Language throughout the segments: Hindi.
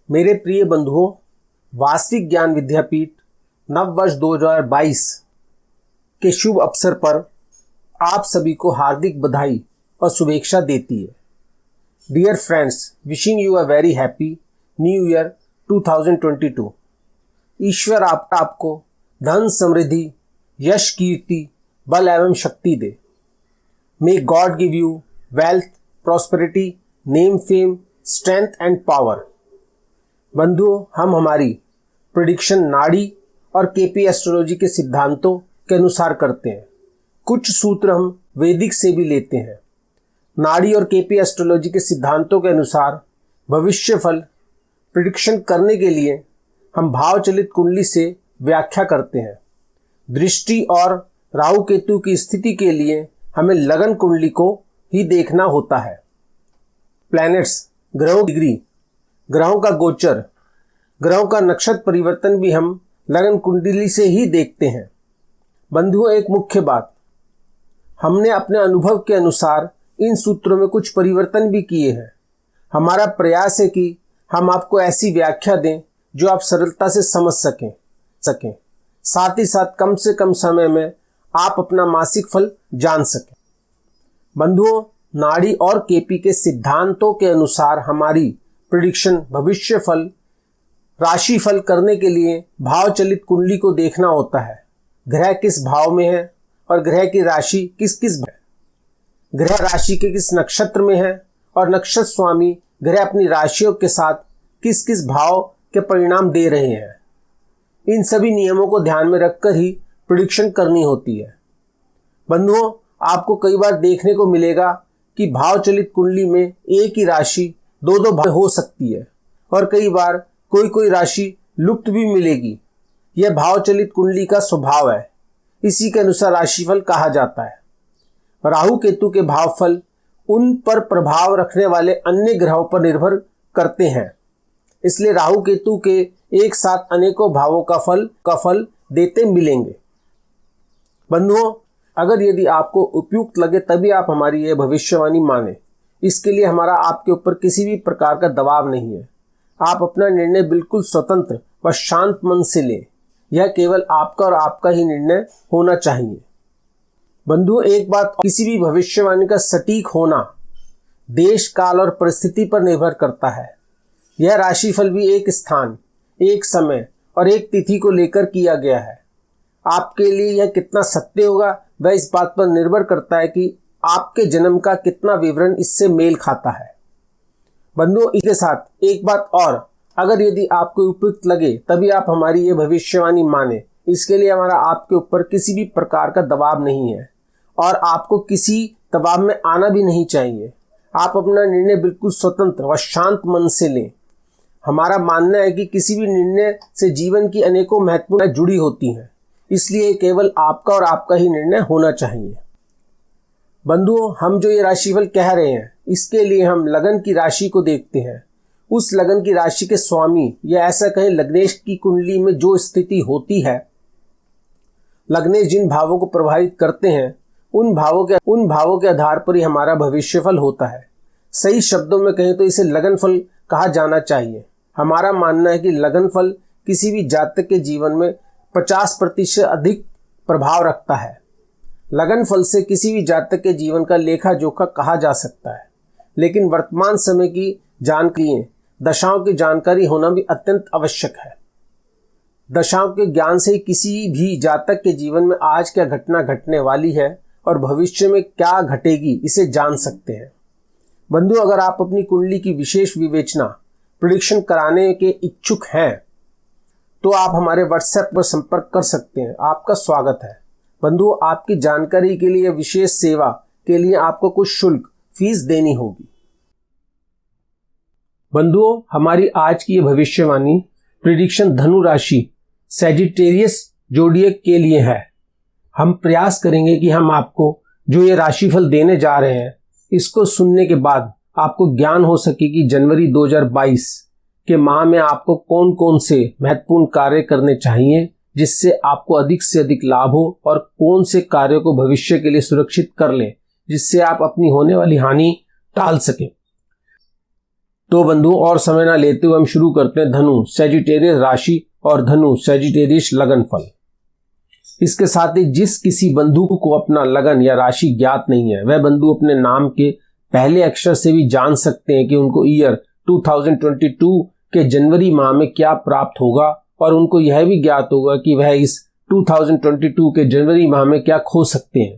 मेरे प्रिय बंधुओं, वास्तविक ज्ञान विद्यापीठ नव वर्ष 2022 के शुभ अवसर पर आप सभी को हार्दिक बधाई और शुभेच्छा देती है। Dear friends, wishing you a very happy new year 2022। ईश्वर आपको धन, समृद्धि, यश, कीर्ति, बल एवं शक्ति दे। May God give you wealth, prosperity, name, fame, strength and power. बंधुओं, हम हमारी प्रेडिक्शन नाड़ी और केपी एस्ट्रोलॉजी के सिद्धांतों के अनुसार करते हैं। कुछ सूत्र हम वैदिक से भी लेते हैं। नाड़ी और केपी एस्ट्रोलॉजी के सिद्धांतों के अनुसार भविष्य फल प्रेडिक्शन करने के लिए हम भाव चलित कुंडली से व्याख्या करते हैं। दृष्टि और राहु केतु की स्थिति के लिए हमें लगन कुंडली को ही देखना होता है। प्लैनेट्स, ग्रहों की डिग्री, ग्रहों का गोचर, ग्रहों का नक्षत्र परिवर्तन भी हम लगन कुंडली से ही देखते हैं। बंधुओं, एक मुख्य बात, हमने अपने अनुभव के अनुसार इन सूत्रों में कुछ परिवर्तन भी किए हैं। हमारा प्रयास है कि हम आपको ऐसी व्याख्या दें जो आप सरलता से समझ सकें। साथ ही साथ कम से कम समय में आप अपना मासिक फल जान सकें। बंधुओं, नाड़ी और केपी के सिद्धांतों के अनुसार हमारी प्रेडिक्शन भविष्य फल, राशि फल करने के लिए भाव चलित कुंडली को देखना होता है। ग्रह किस भाव में है और ग्रह की राशि किस किस, ग्रह राशि के किस नक्षत्र में है और नक्षत्र स्वामी ग्रह अपनी राशियों के साथ किस किस भाव के परिणाम दे रहे हैं। इन सभी नियमों को ध्यान में रखकर ही प्रेडिक्शन करनी होती है। बंधुओं, आपको कई बार देखने को मिलेगा कि भाव चलित कुंडली में एक ही राशि दो भाव हो सकती है और कई बार कोई राशि लुप्त भी मिलेगी। यह भाव चलित कुंडली का स्वभाव है। इसी के अनुसार राशिफल कहा जाता है। राहु केतु के भावफल उन पर प्रभाव रखने वाले अन्य ग्रहों पर निर्भर करते हैं। इसलिए राहु केतु के एक साथ अनेकों भावों का फल देते मिलेंगे। बंधुओं, अगर यदि आपको उपयुक्त लगे तभी आप हमारी यह भविष्यवाणी माने। इसके लिए हमारा आपके ऊपर किसी भी प्रकार का दबाव नहीं है। आप अपना निर्णय बिल्कुल स्वतंत्र व शांत मन से लें। यह केवल आपका और आपका ही निर्णय होना चाहिए। बंधुओं, एक बात, किसी भी भविष्यवाणी का सटीक होना देश, काल और परिस्थिति पर निर्भर करता है। यह राशिफल भी एक स्थान, एक समय और एक तिथि को लेकर किया गया है। आपके लिए यह कितना सत्य होगा वह इस बात पर निर्भर करता है कि आपके जन्म का कितना विवरण इससे मेल खाता है। बंधुओं, इसके साथ एक बात और, अगर यदि आपको उपयुक्त लगे तभी आप हमारी ये भविष्यवाणी माने। इसके लिए हमारा आपके ऊपर किसी भी प्रकार का दबाव नहीं है और आपको किसी दबाव में आना भी नहीं चाहिए। आप अपना निर्णय बिल्कुल स्वतंत्र व शांत मन से लें। हमारा मानना है कि किसी भी निर्णय से जीवन की अनेकों महत्वपूर्ण जुड़ी होती हैं, इसलिए केवल आपका और आपका ही निर्णय होना चाहिए। बंधुओं, हम जो ये राशिफल कह रहे हैं इसके लिए हम लगन की राशि को देखते हैं। उस लगन की राशि के स्वामी या ऐसा कहें लग्नेश की कुंडली में जो स्थिति होती है, लग्नेश जिन भावों को प्रभावित करते हैं उन भावों के आधार पर ही हमारा भविष्यफल होता है। सही शब्दों में कहें तो इसे लगन फल कहा जाना चाहिए। हमारा मानना है कि लगन फल किसी भी जातक के जीवन में 50% अधिक प्रभाव रखता है। लगन फल से किसी भी जातक के जीवन का लेखा जोखा कहा जा सकता है, लेकिन वर्तमान समय की जानकारी, दशाओं की जानकारी होना भी अत्यंत आवश्यक है। दशाओं के ज्ञान से किसी भी जातक के जीवन में आज क्या घटना घटने वाली है और भविष्य में क्या घटेगी इसे जान सकते हैं। बंधु, अगर आप अपनी कुंडली की विशेष विवेचना प्रेडिक्शन कराने के इच्छुक हैं तो आप हमारे व्हाट्सएप पर संपर्क कर सकते हैं। आपका स्वागत है। बंधुओं, आपकी जानकारी के लिए विशेष सेवा के लिए आपको कुछ शुल्क फीस देनी होगी। बंधुओं, हमारी आज की ये भविष्यवाणी प्रेडिक्शन धनु राशि सैजिटेरियस जोडियक के लिए है। हम प्रयास करेंगे कि हम आपको जो ये राशिफल देने जा रहे हैं इसको सुनने के बाद आपको ज्ञान हो सके कि जनवरी 2022 के माह में आपको कौन कौन से महत्वपूर्ण कार्य करने चाहिए जिससे आपको अधिक से अधिक लाभ हो और कौन से कार्यों को भविष्य के लिए सुरक्षित कर लें जिससे आप अपनी होने वाली हानि टाल सकें। तो बंधुओं और समय ना लेते हुए हम शुरू करते हैं धनु सैजिटेरियस राशि और धनु सैजिटेरियस लगन फल। इसके साथ ही जिस किसी बंधु को अपना लगन या राशि ज्ञात नहीं है, वह बंधु अपने नाम के पहले अक्षर से भी जान सकते हैं कि उनको ईयर 2022 के जनवरी माह में क्या प्राप्त होगा, और उनको यह भी ज्ञात होगा कि वह इस 2022 के जनवरी माह में क्या खो सकते हैं।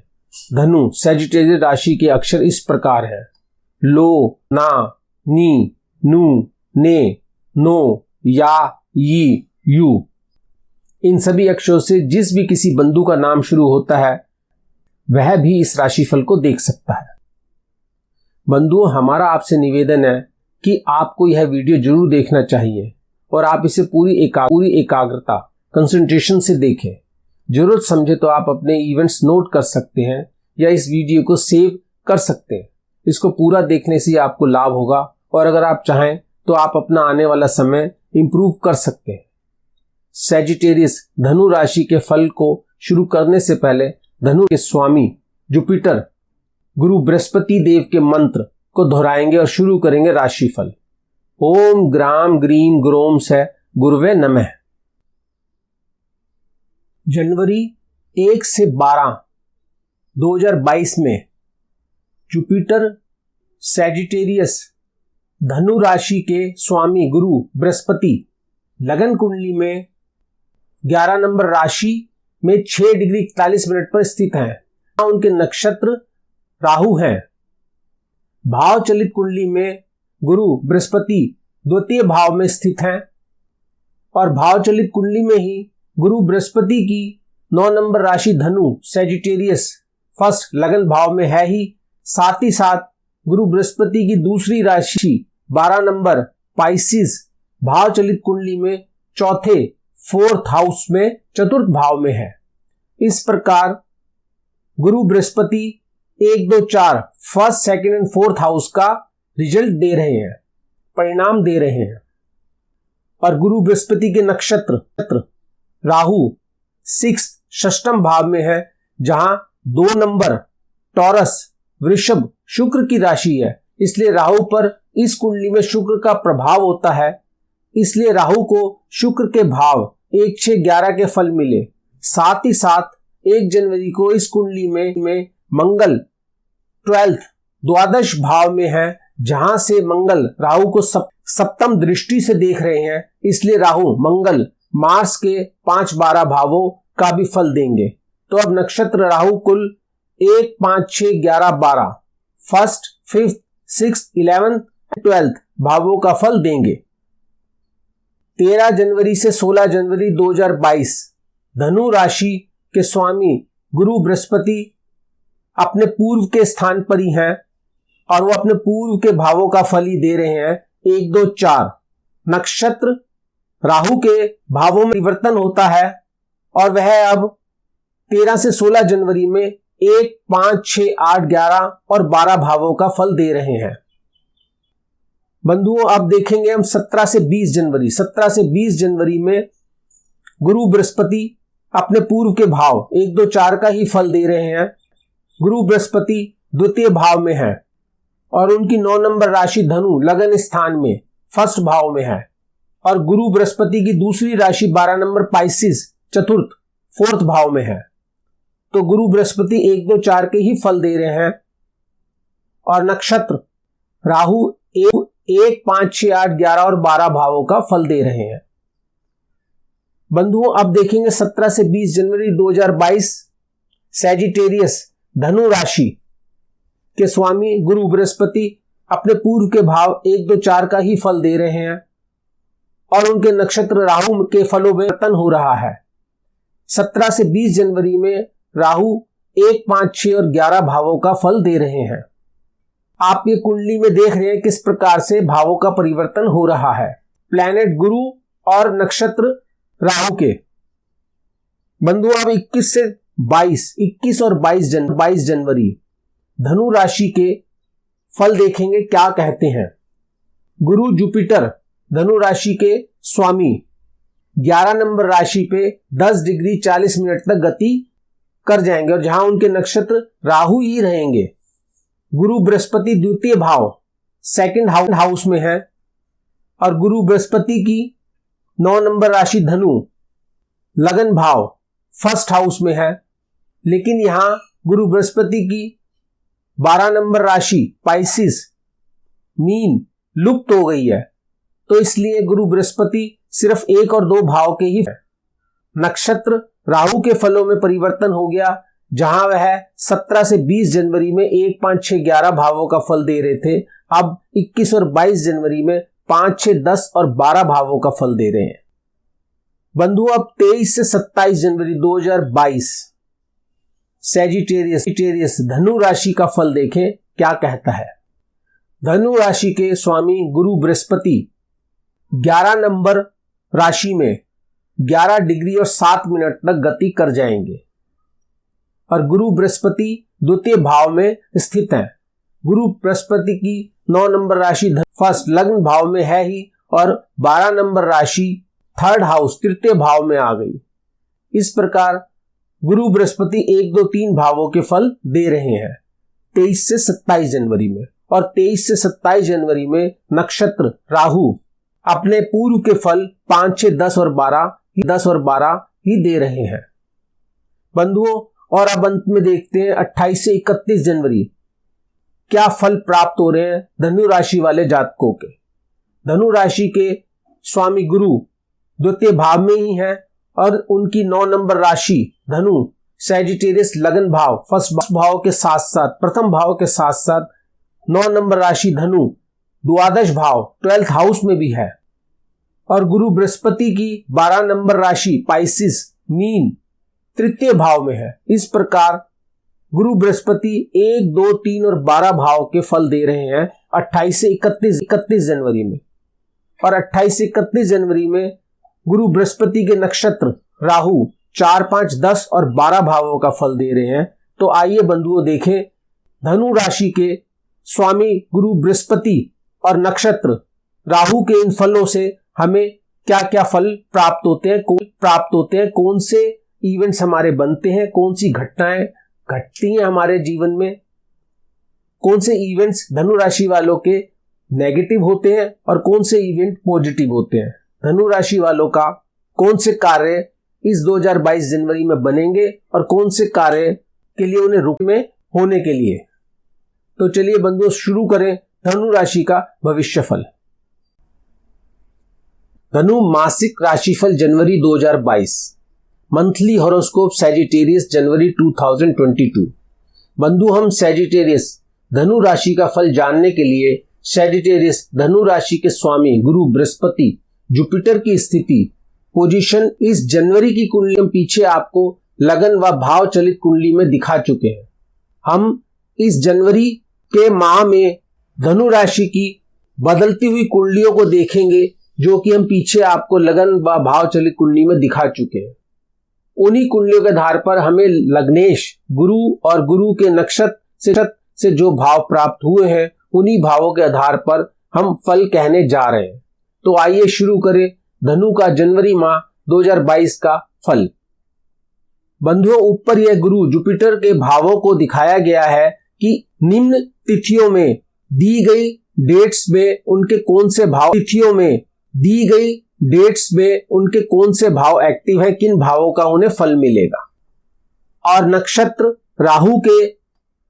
धनु सैजिटेरियस राशि के अक्षर इस प्रकार हैं: लो, ना, नी, नू, ने, नो, या, यी, यू। इन सभी अक्षरों से जिस भी किसी बंधु का नाम शुरू होता है वह भी इस राशिफल को देख सकता है। बंधुओं, हमारा आपसे निवेदन है कि आपको यह वीडियो जरूर देखना चाहिए और आप इसे पूरी एकाग्रता कंसंट्रेशन से देखें। जरूरत समझे तो आप अपने इवेंट्स नोट कर सकते हैं या इस वीडियो को सेव कर सकते हैं। इसको पूरा देखने से आपको लाभ होगा और अगर आप चाहें तो आप अपना आने वाला समय इंप्रूव कर सकते हैं। सैजिटेरियस धनु राशि के फल को शुरू करने से पहले धनु के स्वामी जुपिटर गुरु बृहस्पति देव के मंत्र को दोहराएंगे और शुरू करेंगे राशिफल। ओम ग्राम ग्रीम ग्रोम से गुरुवे नमः। जनवरी 1 से 12, 2022 में जुपिटर सैजिटेरियस धनु राशि के स्वामी गुरु बृहस्पति लगन कुंडली में 11 नंबर राशि में 6 डिग्री 41 मिनट पर स्थित हैं। उनके नक्षत्र राहु हैं। भाव चलित कुंडली में गुरु बृहस्पति द्वितीय भाव में स्थित हैं और भाव चलित कुंडली में ही गुरु बृहस्पति की 9 नंबर राशि धनु सैजिटेरियस फर्स्ट लगन भाव में है ही। साथ ही साथ गुरु बृहस्पति की दूसरी राशि 12 नंबर पाइसिस भाव चलित कुंडली में चौथे 4th हाउस में चतुर्थ भाव में है। इस प्रकार गुरु Brihaspati 1, 2, 4 first, second and 4th house का रिजल्ट दे रहे हैं, परिणाम दे रहे हैं। और गुरु बृहस्पति के नक्षत्र राहु 6th षष्टम भाव में है, जहां 2 नंबर टॉरस वृषभ शुक्र की राशि है। इसलिए राहु पर इस कुंडली में शुक्र का प्रभाव होता है। इसलिए राहु को शुक्र के भाव 1, 6, 11 के फल मिले। साथ ही साथ 1 जनवरी को इस कुंडली में मंगल 12th द्वादश भाव में है, जहां से मंगल राहु को सप्तम दृष्टि से देख रहे हैं। इसलिए राहु मंगल मार्स के 5, 12 भावों का भी फल देंगे। तो अब नक्षत्र राहु कुल 1, 5, 6, 11, 12 first, 5th, 6th, 11th, 12th भावों का फल देंगे। 13 जनवरी से 16 जनवरी 2022 धनु राशि के स्वामी गुरु बृहस्पति अपने पूर्व के स्थान पर ही हैं और वो अपने पूर्व के भावों का फल ही दे रहे हैं। 1, 2, 4 नक्षत्र राहु के भावों में परिवर्तन होता है और वह अब 13 से 16 जनवरी में 1, 5, 6, 8, 11 और 12 भावों का फल दे रहे हैं। बंधुओं, अब देखेंगे हम 17 से 20 जनवरी। 17 से 20 जनवरी में गुरु बृहस्पति अपने पूर्व के भाव 1, 2, 4 का ही फल दे रहे हैं। गुरु बृहस्पति द्वितीय भाव में है और उनकी 9 नंबर राशि धनु लगन स्थान में फर्स्ट भाव में है और गुरु बृहस्पति की दूसरी राशि 12 नंबर पाइसिस चतुर्थ 4th भाव में है। तो गुरु बृहस्पति 1, 2, 4 के ही फल दे रहे हैं और नक्षत्र राहु 1, 5, 6, 8, 11 और 12 भावों का फल दे रहे हैं। बंधुओं, अब देखेंगे 17 से 20 जनवरी 2022 सैजिटेरियस धनु राशि के स्वामी गुरु बृहस्पति अपने पूर्व के भाव 1, 2, 4 का ही फल दे रहे हैं और उनके नक्षत्र राहु के फलों में परिवर्तन हो रहा है। 17 से 20 जनवरी में राहु 1, 5, 6 और 11 भावों का फल दे रहे हैं। आप ये कुंडली में देख रहे हैं किस प्रकार से भावों का परिवर्तन हो रहा है प्लैनेट गुरु और नक्षत्र राहु के। बंधुओं, अब 21 और 22 जनवरी धनु राशि के फल देखेंगे क्या कहते हैं। गुरु जुपिटर धनु राशि के स्वामी 11 नंबर राशि पे 10 डिग्री 40 मिनट तक गति कर जाएंगे और जहां उनके नक्षत्र राहु ही रहेंगे। गुरु बृहस्पति द्वितीय भाव 2nd हाउस में है और गुरु बृहस्पति की 9 नंबर राशि धनु लगन भाव फर्स्ट हाउस में है, लेकिन यहां गुरु बृहस्पति की 12 नंबर राशि पाइसिस मीन लुप्त हो गई है, तो इसलिए गुरु बृहस्पति सिर्फ 1 और 2 भाव के ही है। नक्षत्र राहु के फलों में परिवर्तन हो गया, जहां वह 17 से 20 जनवरी में 1, 5, 6, 11 भावों का फल दे रहे थे, अब 21 और 22 जनवरी में 5, 6, 10 और 12 भावों का फल दे रहे हैं। बंधु अब 23 से 27 जनवरी 2022 सैजिटेरियस धनु राशि का फल देखें क्या कहता है। धनु राशि के स्वामी गुरु बृहस्पति 11 नंबर राशि में 11 डिग्री और 7 मिनट तक गति कर जाएंगे और गुरु बृहस्पति द्वितीय भाव में स्थित है। गुरु बृहस्पति की 9 नंबर राशि फर्स्ट लग्न भाव में है ही और 12 नंबर राशि थर्ड हाउस तृतीय भाव में आ गई। इस प्रकार गुरु बृहस्पति 1, 2, 3 भावों के फल दे रहे हैं 23 से 27 जनवरी में, और 23 से 27 जनवरी में नक्षत्र राहु अपने पूर्व के फल 5, 6, 10 और 12 ही दे रहे हैं। बंधुओं और अब अंत में देखते हैं 28 से 31 जनवरी क्या फल प्राप्त हो रहे हैं धनु राशि वाले जातकों के। धनु राशि के स्वामी गुरु द्वितीय भाव में ही है और उनकी 9 नंबर राशि धनु सैजिटेरियस लगन भाव फर्स्ट भाव के साथ साथ प्रथम भाव के साथ साथ 9 नंबर राशि धनु द्वादश भाव 12th हाउस में भी है, और गुरु बृहस्पति की 12 नंबर राशि पाइसिस मीन तृतीय भाव में है। इस प्रकार गुरु बृहस्पति 1, 2, 3 और 12 भाव के फल दे रहे हैं 28 से 31 जनवरी में, और 28 से 31 जनवरी में गुरु बृहस्पति के नक्षत्र राहु 4, 5, 10 और 12 भावों का फल दे रहे हैं। तो आइए बंधुओं देखें धनु राशि के स्वामी गुरु बृहस्पति और नक्षत्र राहु के इन फलों से हमें क्या क्या फल प्राप्त होते हैं, कौन से इवेंट्स हमारे बनते हैं, कौन सी घटनाएं घटती हैं हमारे जीवन में, कौन से इवेंट्स धनु राशि वालों के नेगेटिव होते हैं और कौन से इवेंट पॉजिटिव होते हैं। धनु राशि वालों का कौन से कार्य इस 2022 जनवरी में बनेंगे और कौन से कार्य के लिए उन्हें रुक में होने के लिए। तो चलिए बंधुओं शुरू करें धनु राशि का भविष्यफल। धनु मासिक राशिफल जनवरी 2022 मंथली हॉरोस्कोप सैजिटेरियस जनवरी 2022। बंधु हम सैजिटेरियस धनु राशि का फल जानने के लिए सैजिटेरियस धनु राशि के स्वामी गुरु बृहस्पति जुपिटर की स्थिति पोजीशन इस जनवरी की कुंडली हम पीछे आपको लगन व भाव चलित कुंडली में दिखा चुके हैं। हम इस जनवरी के माह में धनु राशि की बदलती हुई कुंडलियों को देखेंगे जो कि हम पीछे आपको लगन व भाव चलित कुंडली में दिखा चुके हैं। उन्हीं कुंडलियों के आधार पर हमें लग्नेश गुरु और गुरु के नक्षत्र से जो भाव प्राप्त हुए हैं उन्हीं भावों के आधार पर हम फल कहने जा रहे हैं। तो आइए शुरू करें धनु का जनवरी माह 2022 का फल। बंधुओं ऊपर यह गुरु जुपिटर के भावों को दिखाया गया है कि निम्न तिथियों में दी गई डेट्स में उनके कौन से भाव एक्टिव है, किन भावों का उन्हें फल मिलेगा। और नक्षत्र राहु के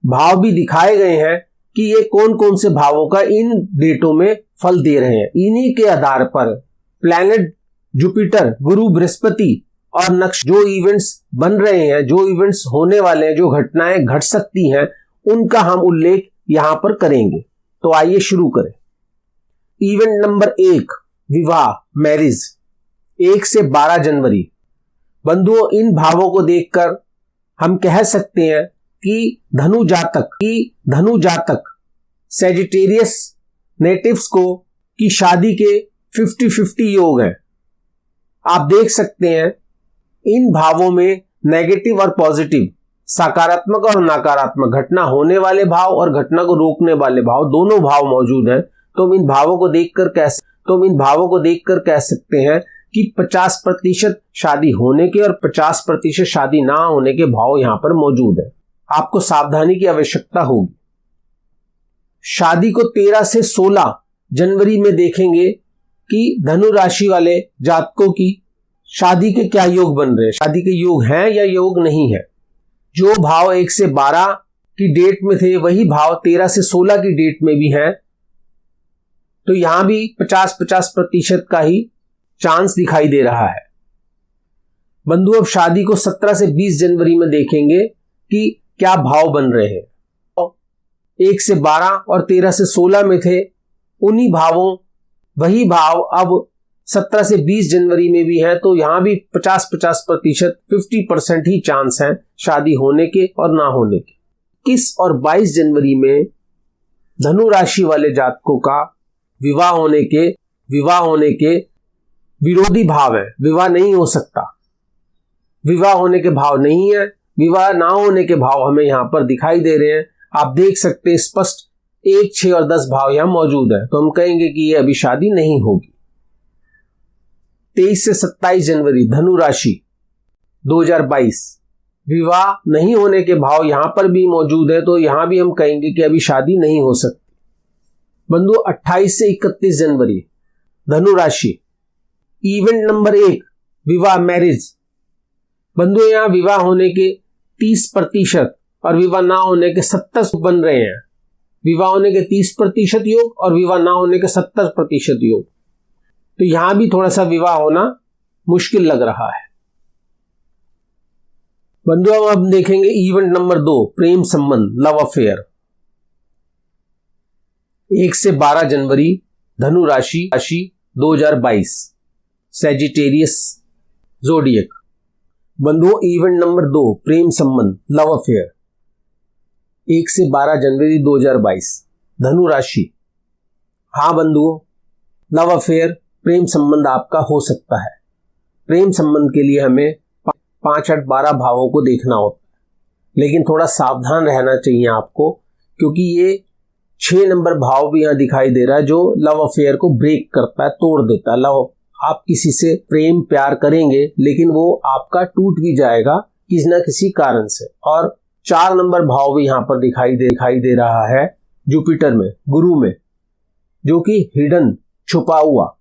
भाव भी दिखाए गए हैं कि ये कौन कौन से भावों का इन डेटों में फल दे रहे हैं। इन्हीं के आधार पर प्लैनेट जुपिटर गुरु बृहस्पति और नक्षत्र जो इवेंट्स बन रहे हैं, जो इवेंट्स होने वाले हैं, जो घटनाएं घट सकती हैं, उनका हम उल्लेख यहां पर करेंगे। तो आइए शुरू करें। इवेंट नंबर 1 विवाह मैरिज 1 से 12 जनवरी। बंधुओं इन भावों को देखकर हम कह सकते हैं कि धनु जातक सैजिटेरियस नेटिव्स को की शादी के 50-50 योग हैं। आप देख सकते हैं इन भावों में नेगेटिव और पॉजिटिव, सकारात्मक और नकारात्मक, घटना होने वाले भाव और घटना को रोकने वाले भाव, दोनों भाव मौजूद हैं। तो हम इन भावों को देखकर कह सकते हैं कि 50% शादी होने के और 50% शादी ना होने के भाव यहां पर मौजूद है। आपको सावधानी की आवश्यकता होगी। शादी को 13 से 16 जनवरी में देखेंगे कि धनु राशि वाले जातकों की शादी के क्या योग बन रहे हैं, शादी के योग हैं या योग नहीं है। जो भाव 1 से 12 की डेट में थे वही भाव 13 से 16 की डेट में भी हैं, तो यहां भी 50-50% का ही चांस दिखाई दे रहा है। बंधु अब शादी को 17 से 20 जनवरी में देखेंगे कि क्या भाव बन रहे हैं। 1 से 12 और 13 से 16 में थे, उन्हीं भावों वही भाव अब 17 से 20 जनवरी में भी है, तो यहां भी 50-50% 50% ही चांस है शादी होने के और ना होने के। 21 और 22 जनवरी में धनु राशि वाले जातकों का विवाह होने के विरोधी भाव है, विवाह नहीं हो सकता। विवाह होने के भाव नहीं है, विवाह ना होने के भाव हमें यहां पर दिखाई दे रहे हैं। आप देख सकते हैं स्पष्ट 1, 6 और 10 भाव यहां मौजूद है, तो हम कहेंगे कि यह अभी शादी नहीं होगी। 23 से 27 जनवरी धनु राशि 2022 विवाह नहीं होने के भाव यहां पर भी मौजूद है, तो यहां भी हम कहेंगे कि अभी शादी नहीं हो सकती। बंधु 28 से 31 जनवरी धनु राशि इवेंट नंबर 1 विवाह मैरिज। बंधु यहां विवाह होने के 30% और विवाह ना होने के 70 बन रहे हैं। विवाह होने के 30% योग और विवाह ना होने के 70% योग, तो यहां भी थोड़ा सा विवाह होना मुश्किल लग रहा है। बंधु अब हम देखेंगे इवेंट नंबर 2 प्रेम संबंध लव अफेयर। 1 से 12 जनवरी धनु राशि 2022 सैजिटेरियस जोडियक। बंधुओं इवेंट नंबर 2 प्रेम संबंध लव अफेयर 1 से 12 जनवरी 2022 धनु राशि। हाँ बंधुओं, लव अफेयर प्रेम संबंध आपका हो सकता है। प्रेम संबंध के लिए हमें 5, 8, 12 भावों को देखना होता है, लेकिन थोड़ा सावधान रहना चाहिए आपको, क्योंकि ये 6 नंबर भाव भी यहां दिखाई दे रहा है जो लव अफेयर को ब्रेक करता है, तोड़ देता है। लव आप किसी से प्रेम प्यार करेंगे, लेकिन वो आपका टूट भी जाएगा किसी ना किसी कारण से। और 4 नंबर भाव भी यहां पर दिखाई दे रहा है जुपिटर में, गुरु में, जो कि हिडन छुपा हुआ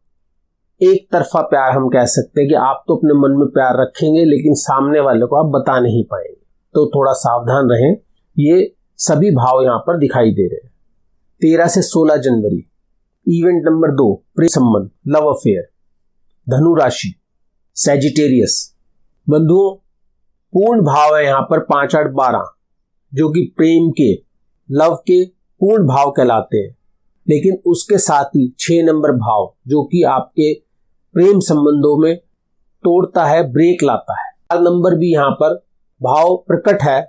एक तरफा प्यार हम कह सकते हैं कि आप तो अपने मन में प्यार रखेंगे लेकिन सामने वाले को आप बता नहीं पाएंगे, तो थोड़ा सावधान रहें। ये सभी भाव यहां पर दिखाई दे रहे हैं। 13 से 16 जनवरी इवेंट नंबर 2 प्रेम संबंध लव अफेयर धनु राशि सैजिटेरियस। बंधुओं पूर्ण भाव है यहां पर 5, 8, 12 जो कि प्रेम के लव के पूर्ण भाव कहलाते हैं, लेकिन उसके साथ ही 6 नंबर भाव जो कि आपके प्रेम संबंधों में तोड़ता है, ब्रेक लाता है। 4 नंबर भी यहां पर भाव प्रकट है,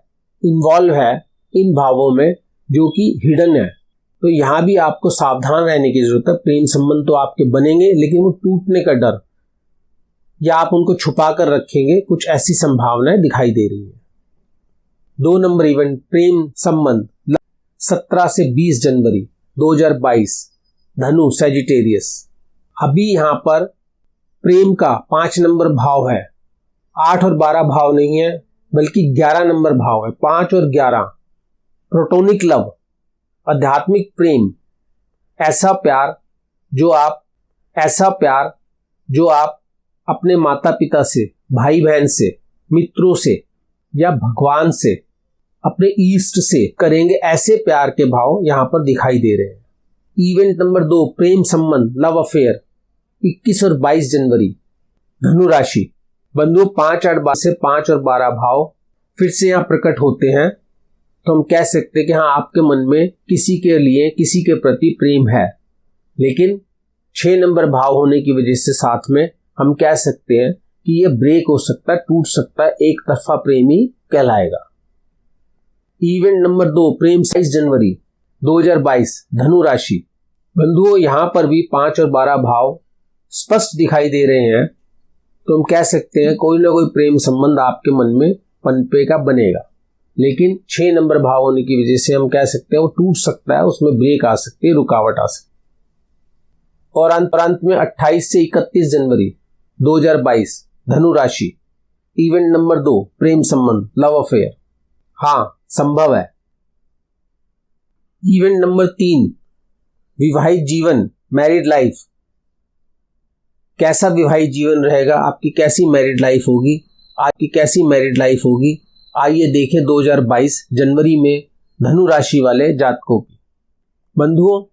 इन्वॉल्व है इन भावों में, जो कि हिडन है। तो यहां भी आपको सावधान रहने की जरूरत है। प्रेम संबंध तो आपके बनेंगे, लेकिन वो टूटने का डर या आप उनको छुपा कर रखेंगे, कुछ ऐसी संभावनाएं दिखाई दे रही है। 2 नंबर इवेंट प्रेम संबंध 17 से 20 जनवरी 2022 धनु सैजिटेरियस। अभी यहां पर प्रेम का 5 नंबर भाव है, 8 और 12 भाव नहीं है, बल्कि 11 नंबर भाव है। 5 और 11 प्रोटोनिक लव, आध्यात्मिक प्रेम, ऐसा प्यार जो आप अपने माता पिता से, भाई बहन से, मित्रों से या भगवान से, अपने ईष्ट से करेंगे, ऐसे प्यार के भाव यहां पर दिखाई दे रहे हैं। इवेंट नंबर 2 प्रेम संबंध लव अफेयर 21 और 22 जनवरी धनु राशि। बंधुओं 5, 8, 12 से 5 और 12 भाव फिर से यहां प्रकट होते हैं, तो हम कह सकते हैं कि हाँ आपके मन में किसी के लिए, किसी के प्रति प्रेम है, लेकिन 6 नंबर भाव होने की वजह से साथ में हम कह सकते हैं कि यह ब्रेक हो सकता है, टूट सकता है, एक तरफा प्रेमी कहलाएगा। इवेंट नंबर 2 प्रेम 22 जनवरी 2022 धनु राशि। बंधुओं यहां पर भी 5 और 12 भाव स्पष्ट दिखाई दे रहे हैं, तो हम कह सकते हैं कोई ना कोई प्रेम संबंध आपके मन में पनपेगा, बनेगा, लेकिन 6 नंबर भाव होने की वजह से हम कह सकते हैं वो टूट सकता है, उसमें ब्रेक आ सकती है, रुकावट आ सकती है। और अंत में 28 से 31 जनवरी 2022 धनु राशि इवेंट नंबर 2 प्रेम संबंध लव अफेयर। हाँ संभव है। इवेंट नंबर 3 विवाहित जीवन मैरिड लाइफ कैसा विवाहित जीवन रहेगा, आपकी कैसी मैरिड लाइफ होगी, आपकी कैसी मैरिड लाइफ होगी। आइए देखें 2022 जनवरी में धनु राशि वाले जातकों की। बंधुओं,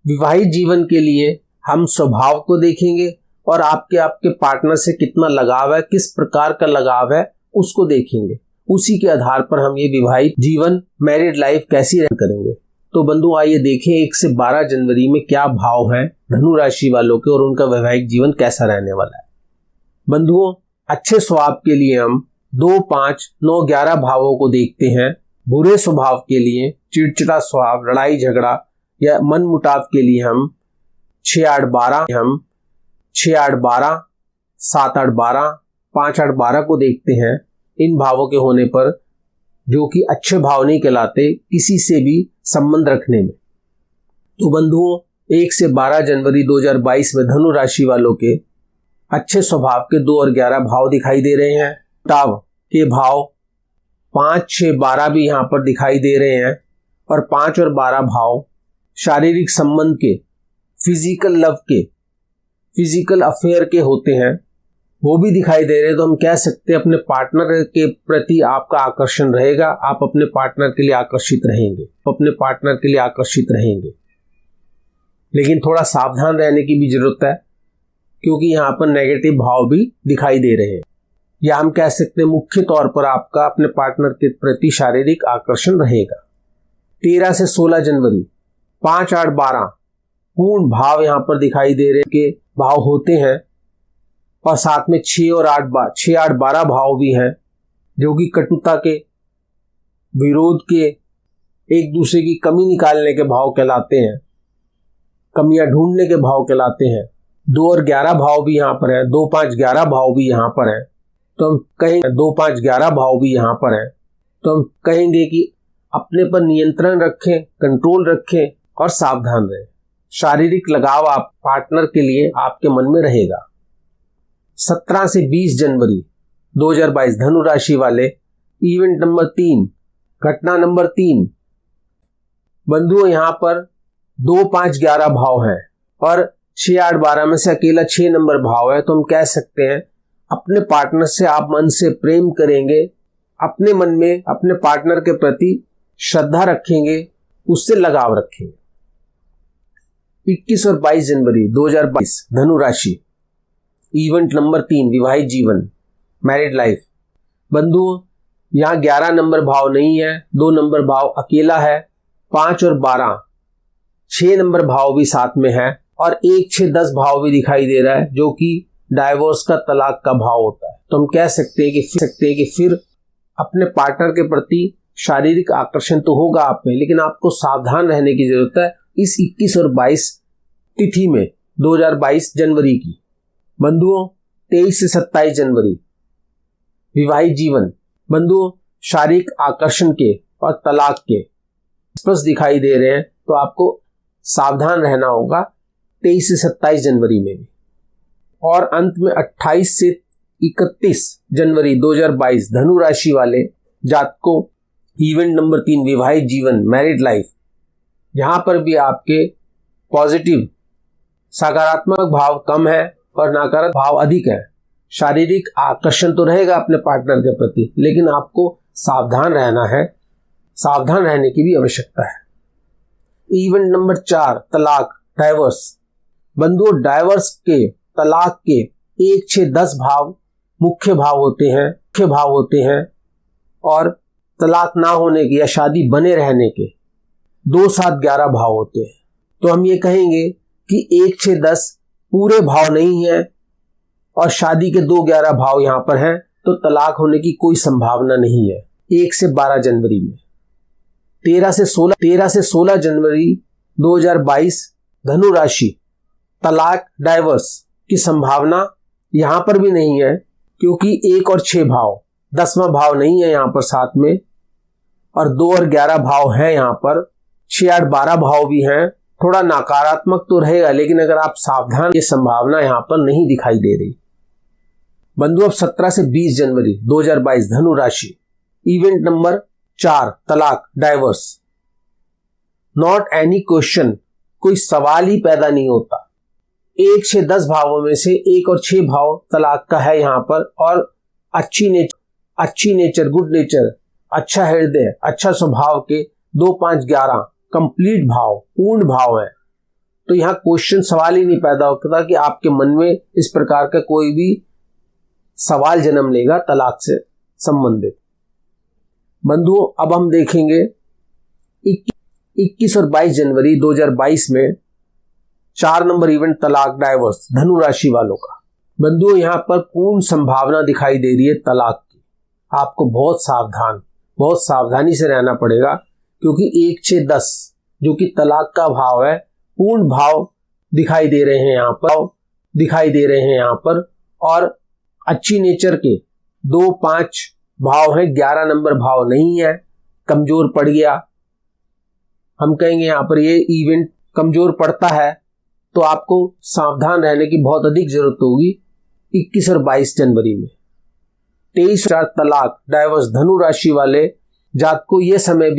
विवाहित जीवन के लिए हम स्वभाव को देखेंगे और आपके पार्टनर से कितना लगाव है, किस प्रकार का लगाव है उसको देखेंगे। उसी के आधार पर हम ये विवाहित जीवन, मैरिड लाइफ कैसी रन करेंगे। तो बंधु आइए देखें 1 से 12 जनवरी में क्या भाव है धनु राशि वालों के और उनका वैवाहिक जीवन कैसा रहने वाला है। बंधुओं, अच्छे स्वभाव के लिए हम 2, 5, 9, 11 भावों को देखते हैं। बुरे स्वभाव के लिए, चिड़चिड़ा स्वभाव, लड़ाई झगड़ा या मन मुटाव के लिए हम 6, 8, 12, 7, 8, 12, 5, 8, 12 को देखते हैं। इन भावों के होने पर, जो कि अच्छे भाव नहीं कहलाते किसी से भी संबंध रखने में। तो बंधुओं, 1 से 12 जनवरी 2022 में धनु राशि वालों के अच्छे स्वभाव के 2 और 11 भाव दिखाई दे रहे हैं। टाव के भाव 5, 6, 12 भी यहाँ पर दिखाई दे रहे हैं और 5 और 12 भाव शारीरिक संबंध के, फिजिकल लव के, फिजिकल अफेयर के होते हैं, वो भी दिखाई दे रहे हैं। तो हम कह सकते हैं अपने पार्टनर के प्रति आपका आकर्षण रहेगा, आप अपने पार्टनर के लिए आकर्षित रहेंगे, अपने पार्टनर के लिए आकर्षित रहेंगे। लेकिन थोड़ा सावधान रहने की भी जरूरत है, क्योंकि यहाँ पर नेगेटिव भाव भी दिखाई दे रहे हैं। या हम कह सकते हैं मुख्य तौर पर आपका अपने पार्टनर के प्रति शारीरिक आकर्षण रहेगा। 13 से 16 जनवरी 5, 8, 12 पूर्ण भाव यहाँ पर दिखाई दे रहे के भाव होते हैं और साथ में 6 और 8, 12 भाव भी हैं, जो कि कटुता के, विरोध के, एक दूसरे की कमी निकालने के भाव कहलाते हैं, कमियां ढूंढने के भाव कहलाते हैं। 2 और 11 भाव भी यहाँ पर है, 2, 5, 11 भाव भी यहाँ पर है। तो हम कहेंगे 2, 5, 11 भाव भी यहाँ पर है। तो हम कहेंगे कि अपने पर नियंत्रण रखें, कंट्रोल रखें और सावधान रहें। शारीरिक लगाव आप पार्टनर के लिए आपके मन में रहेगा। 17 से 20 जनवरी 2022 धनु राशि वाले, इवेंट नंबर 3, घटना नंबर 3। बंधुओं, यहाँ पर 2, 5, 11 भाव हैं और 6, 8, 12 में से अकेला 6 नंबर भाव है। तो हम कह सकते हैं अपने पार्टनर से आप मन से प्रेम करेंगे, अपने मन में अपने पार्टनर के प्रति श्रद्धा रखेंगे, उससे लगाव रखेंगे। 21 और 22 जनवरी 2022 धनु राशि, इवेंट नंबर 3, विवाहित जीवन, मैरिड लाइफ। बंधुओं, यहाँ 11 नंबर भाव नहीं है, 2 नंबर भाव अकेला है। 5 और 12 6 नंबर भाव भी साथ में है और 1, 6, 10 भाव भी दिखाई दे रहा है, जो कि डाइवोर्स का, तलाक का भाव होता है। तो हम कह सकते हैं कि फिर अपने पार्टनर के प्रति शारीरिक आकर्षण तो होगा आप में, लेकिन आपको सावधान रहने की जरूरत है इस 21 और 22 तिथि में 2022 जनवरी की। बंधुओं, 23 से 27 जनवरी विवाहित जीवन। बंधुओं, शारीरिक आकर्षण के और तलाक के स्पष्ट दिखाई दे रहे हैं, तो आपको सावधान रहना होगा 23 से 27 जनवरी में भी। और अंत में 28 से 31 जनवरी 2022 धनु राशि वाले जातकों, इवेंट नंबर 3, विवाहित जीवन, मैरिड लाइफ। यहाँ पर भी आपके पॉजिटिव, सकारात्मक भाव कम है और नकारात्मक भाव अधिक है। शारीरिक आकर्षण तो रहेगा अपने पार्टनर के प्रति, लेकिन आपको सावधान रहना है, सावधान रहने की भी आवश्यकता है। इवेंट नंबर 4, तलाक, डाइवर्स। बंधुओं, डाइवर्स के, तलाक के 1, 6, 10 भाव मुख्य भाव होते हैं और तलाक ना होने के या शादी बने रहने के 2, 7, 11 भाव होते हैं। तो हम ये कहेंगे कि 1, 6, 10 पूरे भाव नहीं है और शादी के 2, 11 भाव यहाँ पर हैं, तो तलाक होने की कोई संभावना नहीं है। 1 से 12 जनवरी में 13 से 16 जनवरी 2022 धनु राशि, तलाक, डाइवर्स की संभावना यहाँ पर भी नहीं है, क्योंकि 1 और 6 भाव, 10वां भाव नहीं है यहाँ पर साथ में, और 2 और 11 भाव है यहाँ पर। 6, 8, 12 भाव भी हैं। थोड़ा नकारात्मक तो रहेगा, लेकिन अगर आप सावधान, ये संभावना यहाँ पर नहीं दिखाई दे रही। बंधु, अब 17 से 20 जनवरी 2022 धनु राशि, इवेंट नंबर 4, तलाक, डाइवर्स। नॉट एनी क्वेश्चन, कोई सवाल ही पैदा नहीं होता। 1 6 10 भावों में से 1 और 6 भाव तलाक का है यहाँ पर। और अच्छी नेचर, गुड नेचर, अच्छा हृदय, अच्छा स्वभाव के 2 5 11 कंप्लीट भाव, पूर्ण भाव है। तो यहाँ क्वेश्चन सवाल ही नहीं पैदा होता कि आपके मन में इस प्रकार का कोई भी सवाल जन्म लेगा तलाक से संबंधित। बंधुओं, अब हम देखेंगे 21 और 22 जनवरी 2022 में 4 नंबर इवेंट तलाक डाइवोर्स धनु राशि वालों का। बंधुओं, यहाँ पर पूर्ण संभावना दिखाई दे रही है तलाक की। आपको बहुत सावधानी से रहना पड़ेगा, क्योंकि 1 6 10 जो कि तलाक का भाव है, पूर्ण भाव दिखाई दे रहे हैं यहाँ पर। और अच्छी नेचर के 2 5 भाव है, 11 नंबर भाव नहीं है, कमजोर पड़ गया। हम कहेंगे यहाँ पर ये इवेंट कमजोर पड़ता है तो आपको सावधान रहने की बहुत अधिक जरूरत होगी 21 और 22 जनवरी में। 23 4 तलाक डाइवोर्स धनु राशि वाले जातकों, यह समय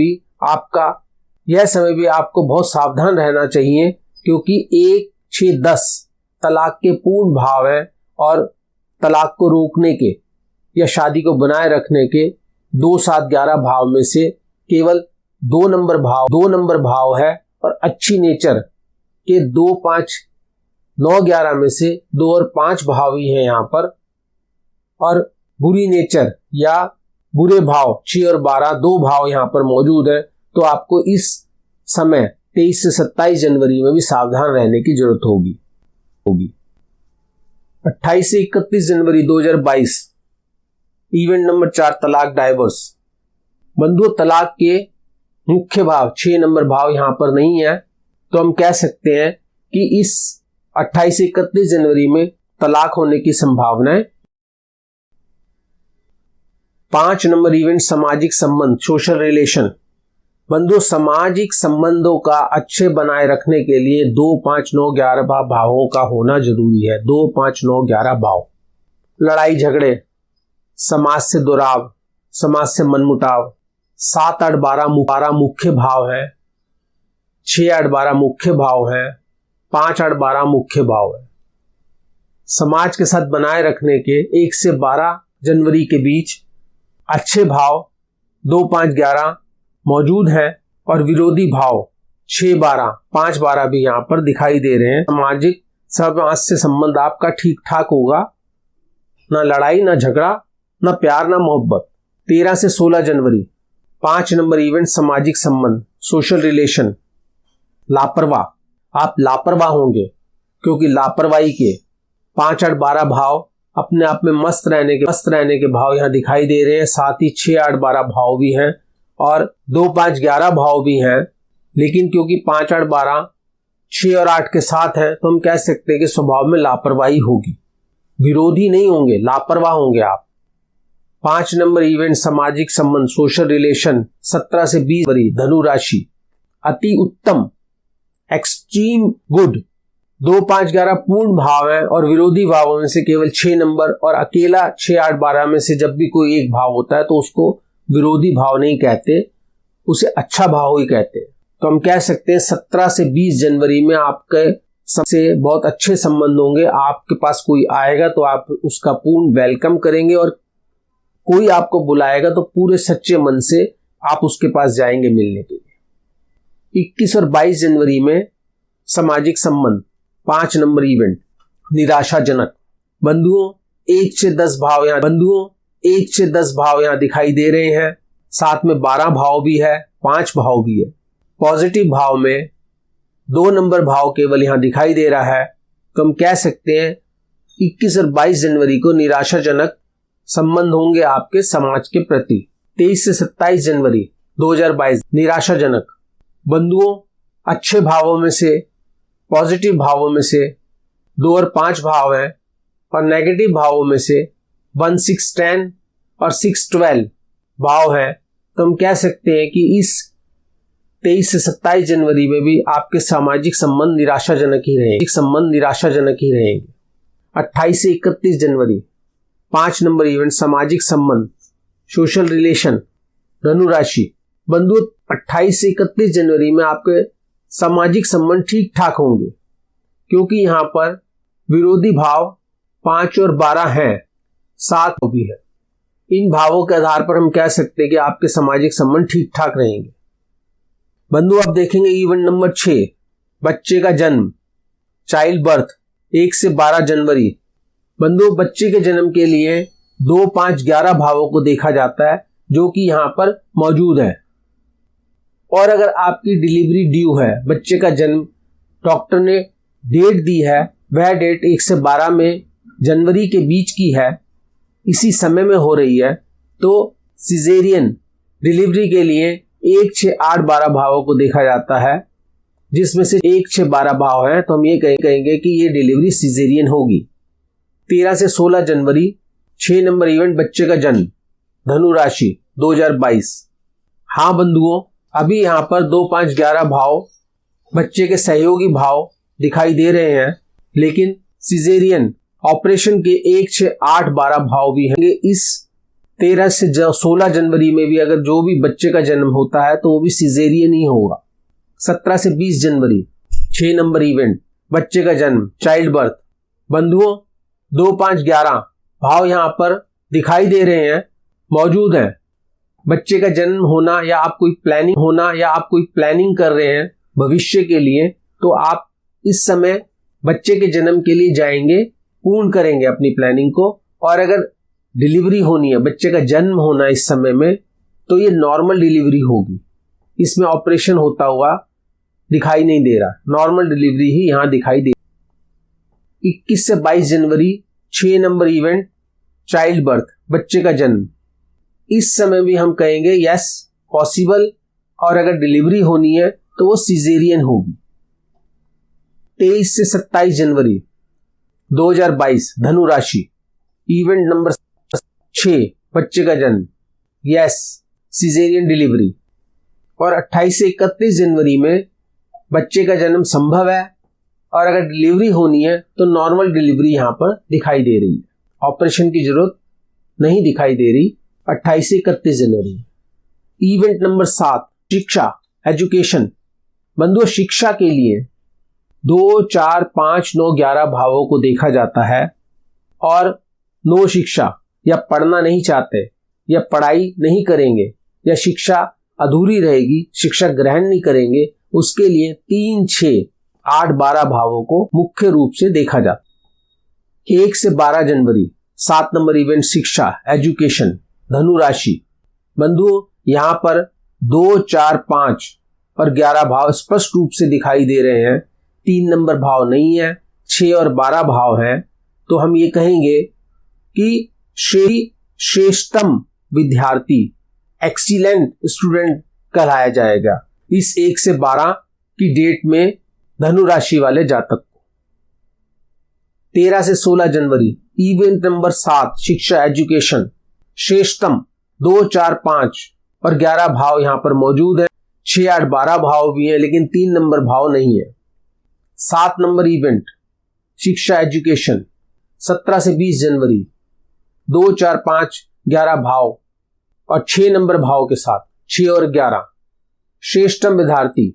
भी आपको बहुत सावधान रहना चाहिए, क्योंकि 1 6 10 तलाक के पूर्ण भाव है। और तलाक को रोकने के या शादी को बनाए रखने के 2 7 11 भाव में से केवल 2 नंबर भाव है। और अच्छी नेचर के 2 5 9 11 में से 2 और 5 भाव ही हैं यहाँ पर। और बुरी नेचर या बुरे भाव 6 और 12 2 भाव यहाँ पर मौजूद है। तो आपको इस समय 23 से 27 जनवरी में भी सावधान रहने की जरूरत होगी। 28 से 31 जनवरी 2022 इवेंट नंबर 4 तलाक डाइवोर्स। बंधुओं, तलाक के मुख्य भाव 6 नंबर भाव यहाँ पर नहीं है, तो हम कह सकते हैं कि इस 28 से 31 जनवरी में तलाक होने की संभावना है। 5 नंबर इवेंट सामाजिक संबंध, सोशल रिलेशन। बंधु, सामाजिक संबंधों का अच्छे बनाए रखने के लिए 2 5 9 11 भावों का होना जरूरी है। 2 5 9 11 भाव। लड़ाई झगड़े, समाज से दुराव, समाज से मनमुटाव। 7 8 12 मुख्य भाव है, 6 8 12 मुख्य भाव है, 5 8 12 मुख्य भाव है। समाज के साथ बनाए रखने के 1 से 12 जनवरी के बीच अच्छे भाव 2 5 11 मौजूद है। और विरोधी भाव 6 12 5 12 भी यहाँ पर दिखाई दे रहे हैं। समाज से संबंध आपका ठीक ठाक होगा, ना लड़ाई, ना झगड़ा, ना प्यार, ना मोहब्बत। 13 से 16 जनवरी 5 नंबर इवेंट सामाजिक संबंध, सोशल रिलेशन। लापरवाह, आप लापरवाह होंगे, क्योंकि लापरवाही के 5 8 12 भाव अपने आप में मस्त रहने के भाव यहाँ दिखाई दे रहे हैं। साथ ही 6 8 12 भाव भी हैं और 2 5 11 भाव भी हैं। लेकिन क्योंकि 5 8 12 6 और 8 के साथ है, तो हम कह सकते हैं कि स्वभाव में लापरवाही होगी। विरोधी नहीं होंगे, लापरवाह होंगे आप। 5 नंबर इवेंट सामाजिक संबंध, सोशल रिलेशन 17 से 20 जनवरी धनु राशि। अति उत्तम, एक्सट्रीम गुड। 2 5 11 पूर्ण भाव है और विरोधी भावों में से केवल 6 नंबर और अकेला 6 8 12 में से जब भी कोई एक भाव होता है तो उसको विरोधी भाव नहीं कहते, उसे अच्छा भाव ही कहते हैं। तो हम कह सकते हैं 17 से 20 जनवरी में आपके सबसे बहुत अच्छे संबंध होंगे। आपके पास कोई आएगा तो आप उसका पूर्ण वेलकम करेंगे, और कोई आपको बुलाएगा तो पूरे सच्चे मन से आप उसके पास जाएंगे मिलने के लिए। 21 और 22 जनवरी में सामाजिक संबंध 5 नंबर इवेंट निराशाजनक। बंधुओं 1 से 10 भाव यहाँ दिखाई दे रहे हैं। साथ में 12 भाव भी है, 5 भाव भी है। पॉजिटिव भाव में 2 नंबर भाव केवल यहाँ दिखाई दे रहा है। तो हम कह सकते हैं 21 और 22 जनवरी को निराशाजनक संबंध होंगे आपके समाज के प्रति। 23 से 27 जनवरी 2022 निराशाजनक। बंधुओं, अच्छे भावों में से, पॉजिटिव भावों में से 2 और 5 भाव हैं, और नेगेटिव भावों में से 1 6 10 और 6 12 भाव है। तो हम कह सकते हैं कि इस 23 से 27 जनवरी में भी आपके सामाजिक संबंध निराशाजनक ही रहेंगे। 28 से 31 जनवरी 5 नंबर इवेंट सामाजिक संबंध, सोशल रिलेशन धनु राशि। बंधु 28 से 31 जनवरी में आपके सामाजिक संबंध ठीक ठाक होंगे, क्योंकि यहाँ पर विरोधी भाव 5 और 12 हैं, 7 भी है। इन भावों के आधार पर हम कह सकते हैं कि आपके सामाजिक संबंध ठीक ठाक रहेंगे। बंधु आप देखेंगे इवेंट नंबर 6, बच्चे का जन्म, चाइल्ड बर्थ, 1 से 12 जनवरी। बंधु बच्चे के जन्म के लिए 2, 5, 11 भावों को देखा जाता है जो कि यहां पर मौजूद है। और अगर आपकी डिलीवरी ड्यू है, बच्चे का जन्म डॉक्टर ने डेट दी है, वह डेट 1 से 12 में जनवरी के बीच की है, इसी समय में हो रही है, तो सिजेरियन डिलीवरी के लिए 1, 6, 8, 12 भावों को देखा जाता है, जिसमें से 1, 6, 12 भाव हैं, तो हम ये कहेंगे कि ये डिलीवरी सिजेरियन होगी। 13 से 16 जनवरी, 6 नंबर इवेंट, बच्चे का जन्म, धनु राशि, 2022। हाँ बंधुओं, अभी यहाँ पर 2, 5, 11 भाव बच्चे के सहयोगी भाव दिखाई दे रहे हैं, लेकिन सिजेरियन ऑपरेशन के 1, 6, 8, 12 भाव भी हैं। इस 13 से 16 जनवरी में भी अगर जो भी बच्चे का जन्म होता है तो वो भी सिजेरियन ही होगा। 17 से 20 जनवरी, 6 नंबर इवेंट, बच्चे का जन्म, चाइल्ड बर्थ। बंधुओं 2, 5, 11 भाव यहाँ पर दिखाई दे रहे हैं, मौजूद हैं। बच्चे का जन्म होना या आप कोई प्लानिंग कर रहे हैं भविष्य के लिए, तो आप इस समय बच्चे के जन्म के लिए जाएंगे, पूर्ण करेंगे अपनी प्लानिंग को। और अगर डिलीवरी होनी है, बच्चे का जन्म होना इस समय में, तो ये नॉर्मल डिलीवरी होगी, इसमें ऑपरेशन होता हुआ दिखाई नहीं दे रहा, नॉर्मल डिलीवरी ही यहां दिखाई दे। 21 से 22 जनवरी, 6 नंबर इवेंट, चाइल्ड बर्थ, बच्चे का जन्म। इस समय भी हम कहेंगे यस पॉसिबल, और अगर डिलीवरी होनी है तो वो सिजेरियन होगी। 23 से 27 जनवरी 2022, धनु राशि, इवेंट नंबर 6, बच्चे का जन्म, यस सिजेरियन डिलीवरी। और 28 से 31 जनवरी में बच्चे का जन्म संभव है, और अगर डिलीवरी होनी है तो नॉर्मल डिलीवरी यहां पर दिखाई दे रही है, ऑपरेशन की जरूरत नहीं दिखाई दे रही। 28 से 31 जनवरी। इवेंट नंबर 7, शिक्षा, एजुकेशन। बंधुओं शिक्षा के लिए 2, 4, 5, 9, 11 भावों को देखा जाता है। और नो शिक्षा, या पढ़ना नहीं चाहते, या पढ़ाई नहीं करेंगे, या शिक्षा अधूरी रहेगी, शिक्षा ग्रहण नहीं करेंगे, उसके लिए 3, 6, 8, 12 भावों को मुख्य रूप से देखा जाता है। 1 से 12 जनवरी, 7 नंबर इवेंट, शिक्षा, एजुकेशन, धनु राशि। बंधुओं यहां पर 2, 4, 5 और 11 भाव स्पष्ट रूप से दिखाई दे रहे हैं, 3 नंबर भाव नहीं है, 6 और 12 भाव हैं, तो हम ये कहेंगे कि श्रेष्ठतम विद्यार्थी, एक्सीलेंट स्टूडेंट कहलाया जाएगा इस 1 से 12 की डेट में धनु राशि वाले जातक को। 13 से 16 जनवरी, इवेंट नंबर 7, शिक्षा, एजुकेशन, श्रेष्ठतम, 2, 4, 5 और 11 भाव यहां पर मौजूद है। 6, 8, 12 भाव भी हैं, लेकिन 3 नंबर भाव नहीं है। 7 नंबर इवेंट, शिक्षा, एजुकेशन, 17 से 20 जनवरी, 2, 4, 5, 11 भाव और 6 नंबर भाव के साथ 6 और 11, श्रेष्ठतम विद्यार्थी,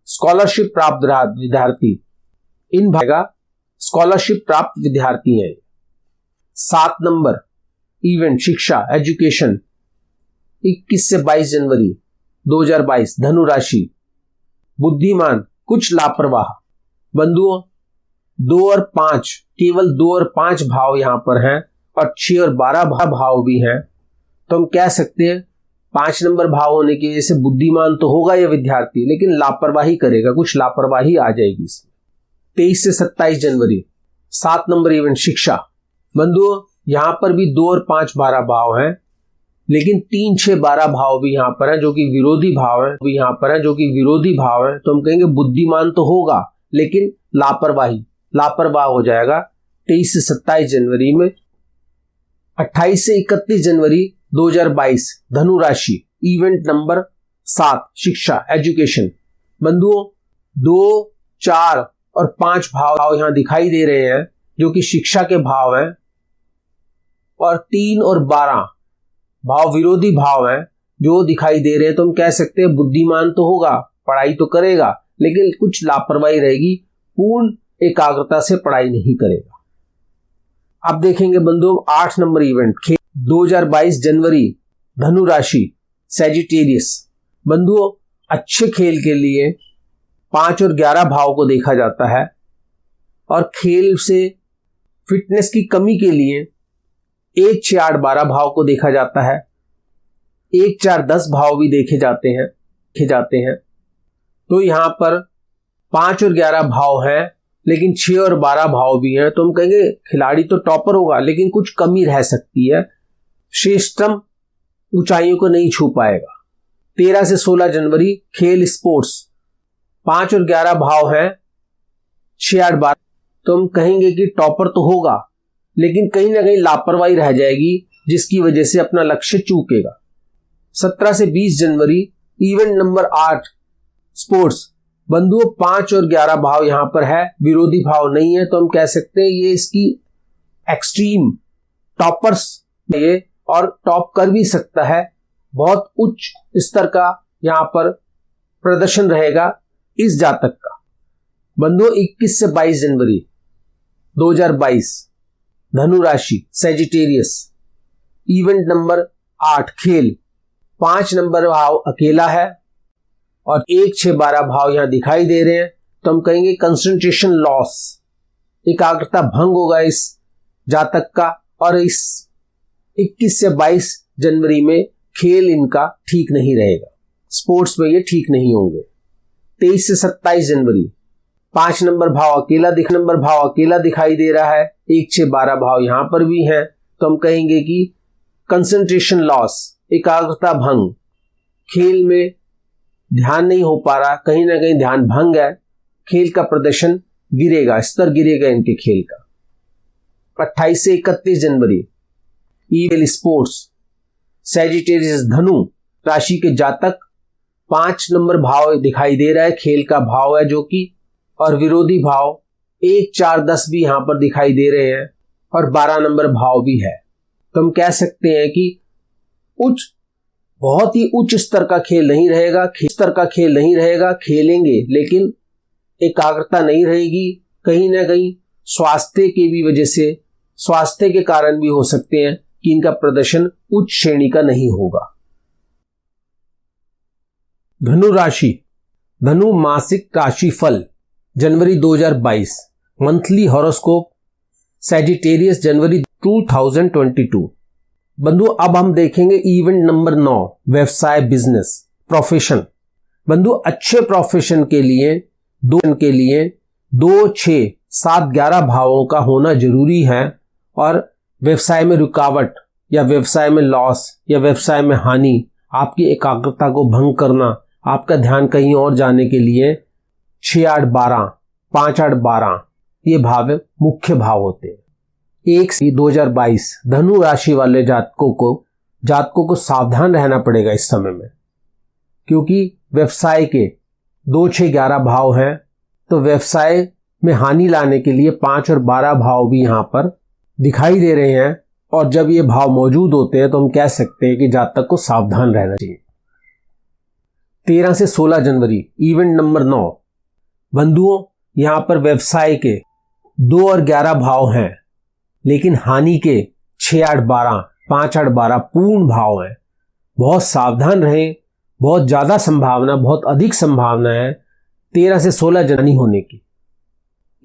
स्कॉलरशिप प्राप्त विद्यार्थी, इन भागा स्कॉलरशिप प्राप्त विद्यार्थी हैं। 7 नंबर इवेंट, शिक्षा, एजुकेशन, 21 से 22 जनवरी 2022, धनु राशि, बुद्धिमान, कुछ लापरवाह। बंधुओं 2 और 5, केवल 2 और 5 भाव यहां पर हैं, और 6 और 12 भाव भी हैं, तो हम कह सकते हैं 5 नंबर भाव होने की वजह से बुद्धिमान तो होगा यह विद्यार्थी, लेकिन लापरवाही करेगा, कुछ लापरवाही आ जाएगी इसमें। 23 से 27 जनवरी, 7 नंबर इवेंट, शिक्षा। बंधुओं यहां पर भी 2 और 5, 12 भाव हैं, लेकिन 3, 6, 12 भाव भी यहां पर है जो कि विरोधी भाव है, तो हम कहेंगे बुद्धिमान तो होगा लेकिन लापरवाह हो जाएगा 23 से 27 जनवरी में। 28 से 31 जनवरी 2022, धनु राशि, इवेंट नंबर 7, शिक्षा, एजुकेशन। बंधुओं 2, 4 और 5 भाव यहां दिखाई दे रहे हैं जो कि शिक्षा के भाव हैं, और 3 और 12 भाव विरोधी भाव हैं जो दिखाई दे रहे हैं, तो हम कह सकते हैं बुद्धिमान तो होगा, पढ़ाई तो करेगा, लेकिन कुछ लापरवाही रहेगी, पूर्ण एकाग्रता से पढ़ाई नहीं करेगा। अब देखेंगे बंधुओं 8 नंबर इवेंट 2022 जनवरी, धनु राशि, सैजिटेरियस। बंधुओं अच्छे खेल के लिए 5 और 11 भाव को देखा जाता है और खेल से फिटनेस की कमी के लिए 1, 6, 8, 12 भाव को देखा जाता है। 1, 4, 10 भाव भी देखे जाते हैं। तो यहां पर 5 और 11 भाव है, लेकिन 6 और 12 भाव भी हैं। तो हम कहेंगे खिलाड़ी तो टॉपर होगा, लेकिन कुछ कमी रह सकती है, श्रेष्ठतम ऊंचाइयों को नहीं छू पाएगा। 13 से 16 जनवरी खेल स्पोर्ट्स, 5 और 11 भाव है, 6, 8, 12। तो हम कहेंगे कि टॉपर तो होगा, लेकिन कहीं ना कहीं लापरवाही रह जाएगी, जिसकी वजह से अपना लक्ष्य चूकेगा। 17 से 20 जनवरी इवेंट नंबर 8 स्पोर्ट्स। बंधुओं 5 और 11 भाव यहां पर है, विरोधी भाव नहीं है। तो हम कह सकते हैं ये इसकी एक्सट्रीम टॉपर्स ये, और टॉप कर भी सकता है। बहुत उच्च स्तर का यहां पर प्रदर्शन रहेगा इस जातक का। बंधुओं 21 से 22 जनवरी 2022 धनु राशि, सैजिटेरियस, इवेंट नंबर 8 खेल, 5 नंबर भाव अकेला है और 1, 6, 12 भाव यहां दिखाई दे रहे हैं। तो हम कहेंगे कंसंट्रेशन लॉस, एकाग्रता भंग होगा इस जातक का। और इस 21 से 22 जनवरी में खेल इनका ठीक नहीं रहेगा, स्पोर्ट्स में ये ठीक नहीं होंगे। 23 से 27 जनवरी 5 नंबर भाव अकेला दिखाई दे रहा है, 1, 6, 12 भाव यहां पर भी हैं। तो हम कहेंगे कि कंसंट्रेशन लॉस, एकाग्रता भंग, खेल में ध्यान नहीं हो पा रहा, कहीं ना कहीं ध्यान भंग है, खेल का प्रदर्शन गिरेगा, स्तर गिरेगा इनके खेल का। 28 से 31 जनवरी ईवेल स्पोर्ट्स, सैजिटेरियस धनु राशि के जातक, 5 नंबर भाव दिखाई दे रहा है, खेल का भाव है जो कि, और विरोधी भाव 1, 4, 10 भी यहां पर दिखाई दे रहे हैं और 12 नंबर भाव भी है। तो हम कह सकते हैं कि बहुत ही उच्च स्तर का खेल नहीं रहेगा, खेलेंगे लेकिन एकाग्रता नहीं रहेगी। कहीं ना कहीं स्वास्थ्य के कारण भी हो सकते हैं कि इनका प्रदर्शन उच्च श्रेणी का नहीं होगा। धनु राशि, धनु मासिक राशि फल जनवरी 2022, मंथली हॉरोस्कोप, सैजिटेरियस जनवरी 2022। बंधु अब हम देखेंगे इवेंट नंबर 9 व्यवसाय, बिजनेस, प्रोफेशन। बंधु अच्छे प्रोफेशन के लिए 2, 6, 7, 11 भावों का होना जरूरी है। और व्यवसाय में रुकावट या व्यवसाय में लॉस या व्यवसाय में हानि, आपकी एकाग्रता को भंग करना, आपका ध्यान कहीं और जाने के लिए 6, 8, 12, 5, 8, 12 ये भाव मुख्य भाव होते हैं। 1 से 2022 धनु राशि वाले जातकों को सावधान रहना पड़ेगा इस समय में, क्योंकि व्यवसाय के 2, 6, 11 भाव हैं। तो व्यवसाय में हानि लाने के लिए 5 और 12 भाव भी यहां पर दिखाई दे रहे हैं। और जब ये भाव मौजूद होते हैं तो हम कह सकते हैं कि जातक को सावधान रहना चाहिए। 13 से 16 जनवरी इवेंट नंबर 9 बंधुओं यहां पर व्यवसाय के 2 और 11 भाव हैं, लेकिन हानि के 6, 8, 12, 5, 8, 12 पूर्ण भाव हैं। बहुत सावधान रहें, बहुत अधिक संभावना है 13 से 16 जनवरी होने की।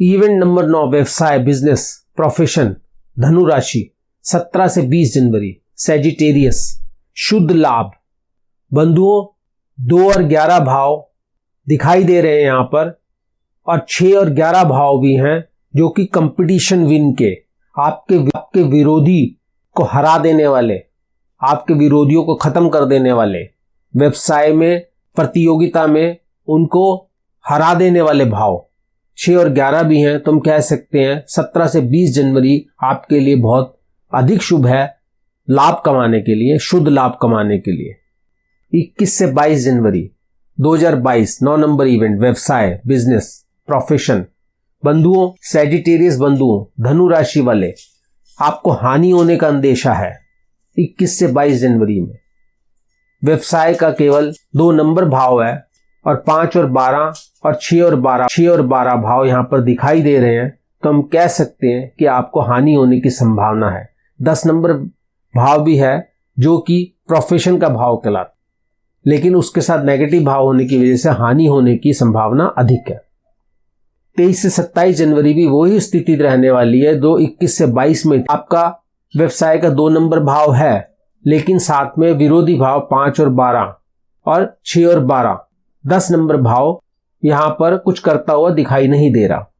इवेंट नंबर 9 व्यवसाय, बिजनेस, प्रोफेशन, धनु राशि 17 से 20 जनवरी सैजिटेरियस, शुद्ध लाभ। बंधुओं 2 और 11 भाव दिखाई दे रहे हैं यहां पर, और 6 और 11 भाव भी हैं जो कि कंपटीशन विन के, आपके विरोधी को हरा देने वाले, आपके विरोधियों को खत्म कर देने वाले, व्यवसाय में प्रतियोगिता में उनको हरा देने वाले भाव 6 और 11 भी हैं। तो हम कह सकते हैं 17 से 20 जनवरी आपके लिए बहुत अधिक शुभ है लाभ कमाने के लिए, शुद्ध लाभ कमाने के लिए। 21 से 22 जनवरी 2022 9 नंबर इवेंट व्यवसाय, बिजनेस, प्रोफेशन। बंधुओं सैजिटेरियस बंधुओं धनु राशि वाले, आपको हानि होने का अंदेशा है 21 से 22 जनवरी में। व्यवसाय का केवल 2 नंबर भाव है और 5 और 12 और 6 और 12 भाव यहाँ पर दिखाई दे रहे हैं, तो हम कह सकते हैं कि आपको हानि होने की संभावना है। 10 नंबर भाव भी है जो कि प्रोफेशन का भाव कहलाता है, लेकिन उसके साथ नेगेटिव भाव होने की वजह से हानि होने की संभावना अधिक है। 23 से 27 जनवरी भी वही स्थिति रहने वाली है। 21 से 22 में आपका व्यवसाय का 2 नंबर भाव है, लेकिन साथ में विरोधी भाव 5 और 12 और 6 और 12, 10 नंबर भाव यहां पर कुछ करता हुआ दिखाई नहीं दे रहा।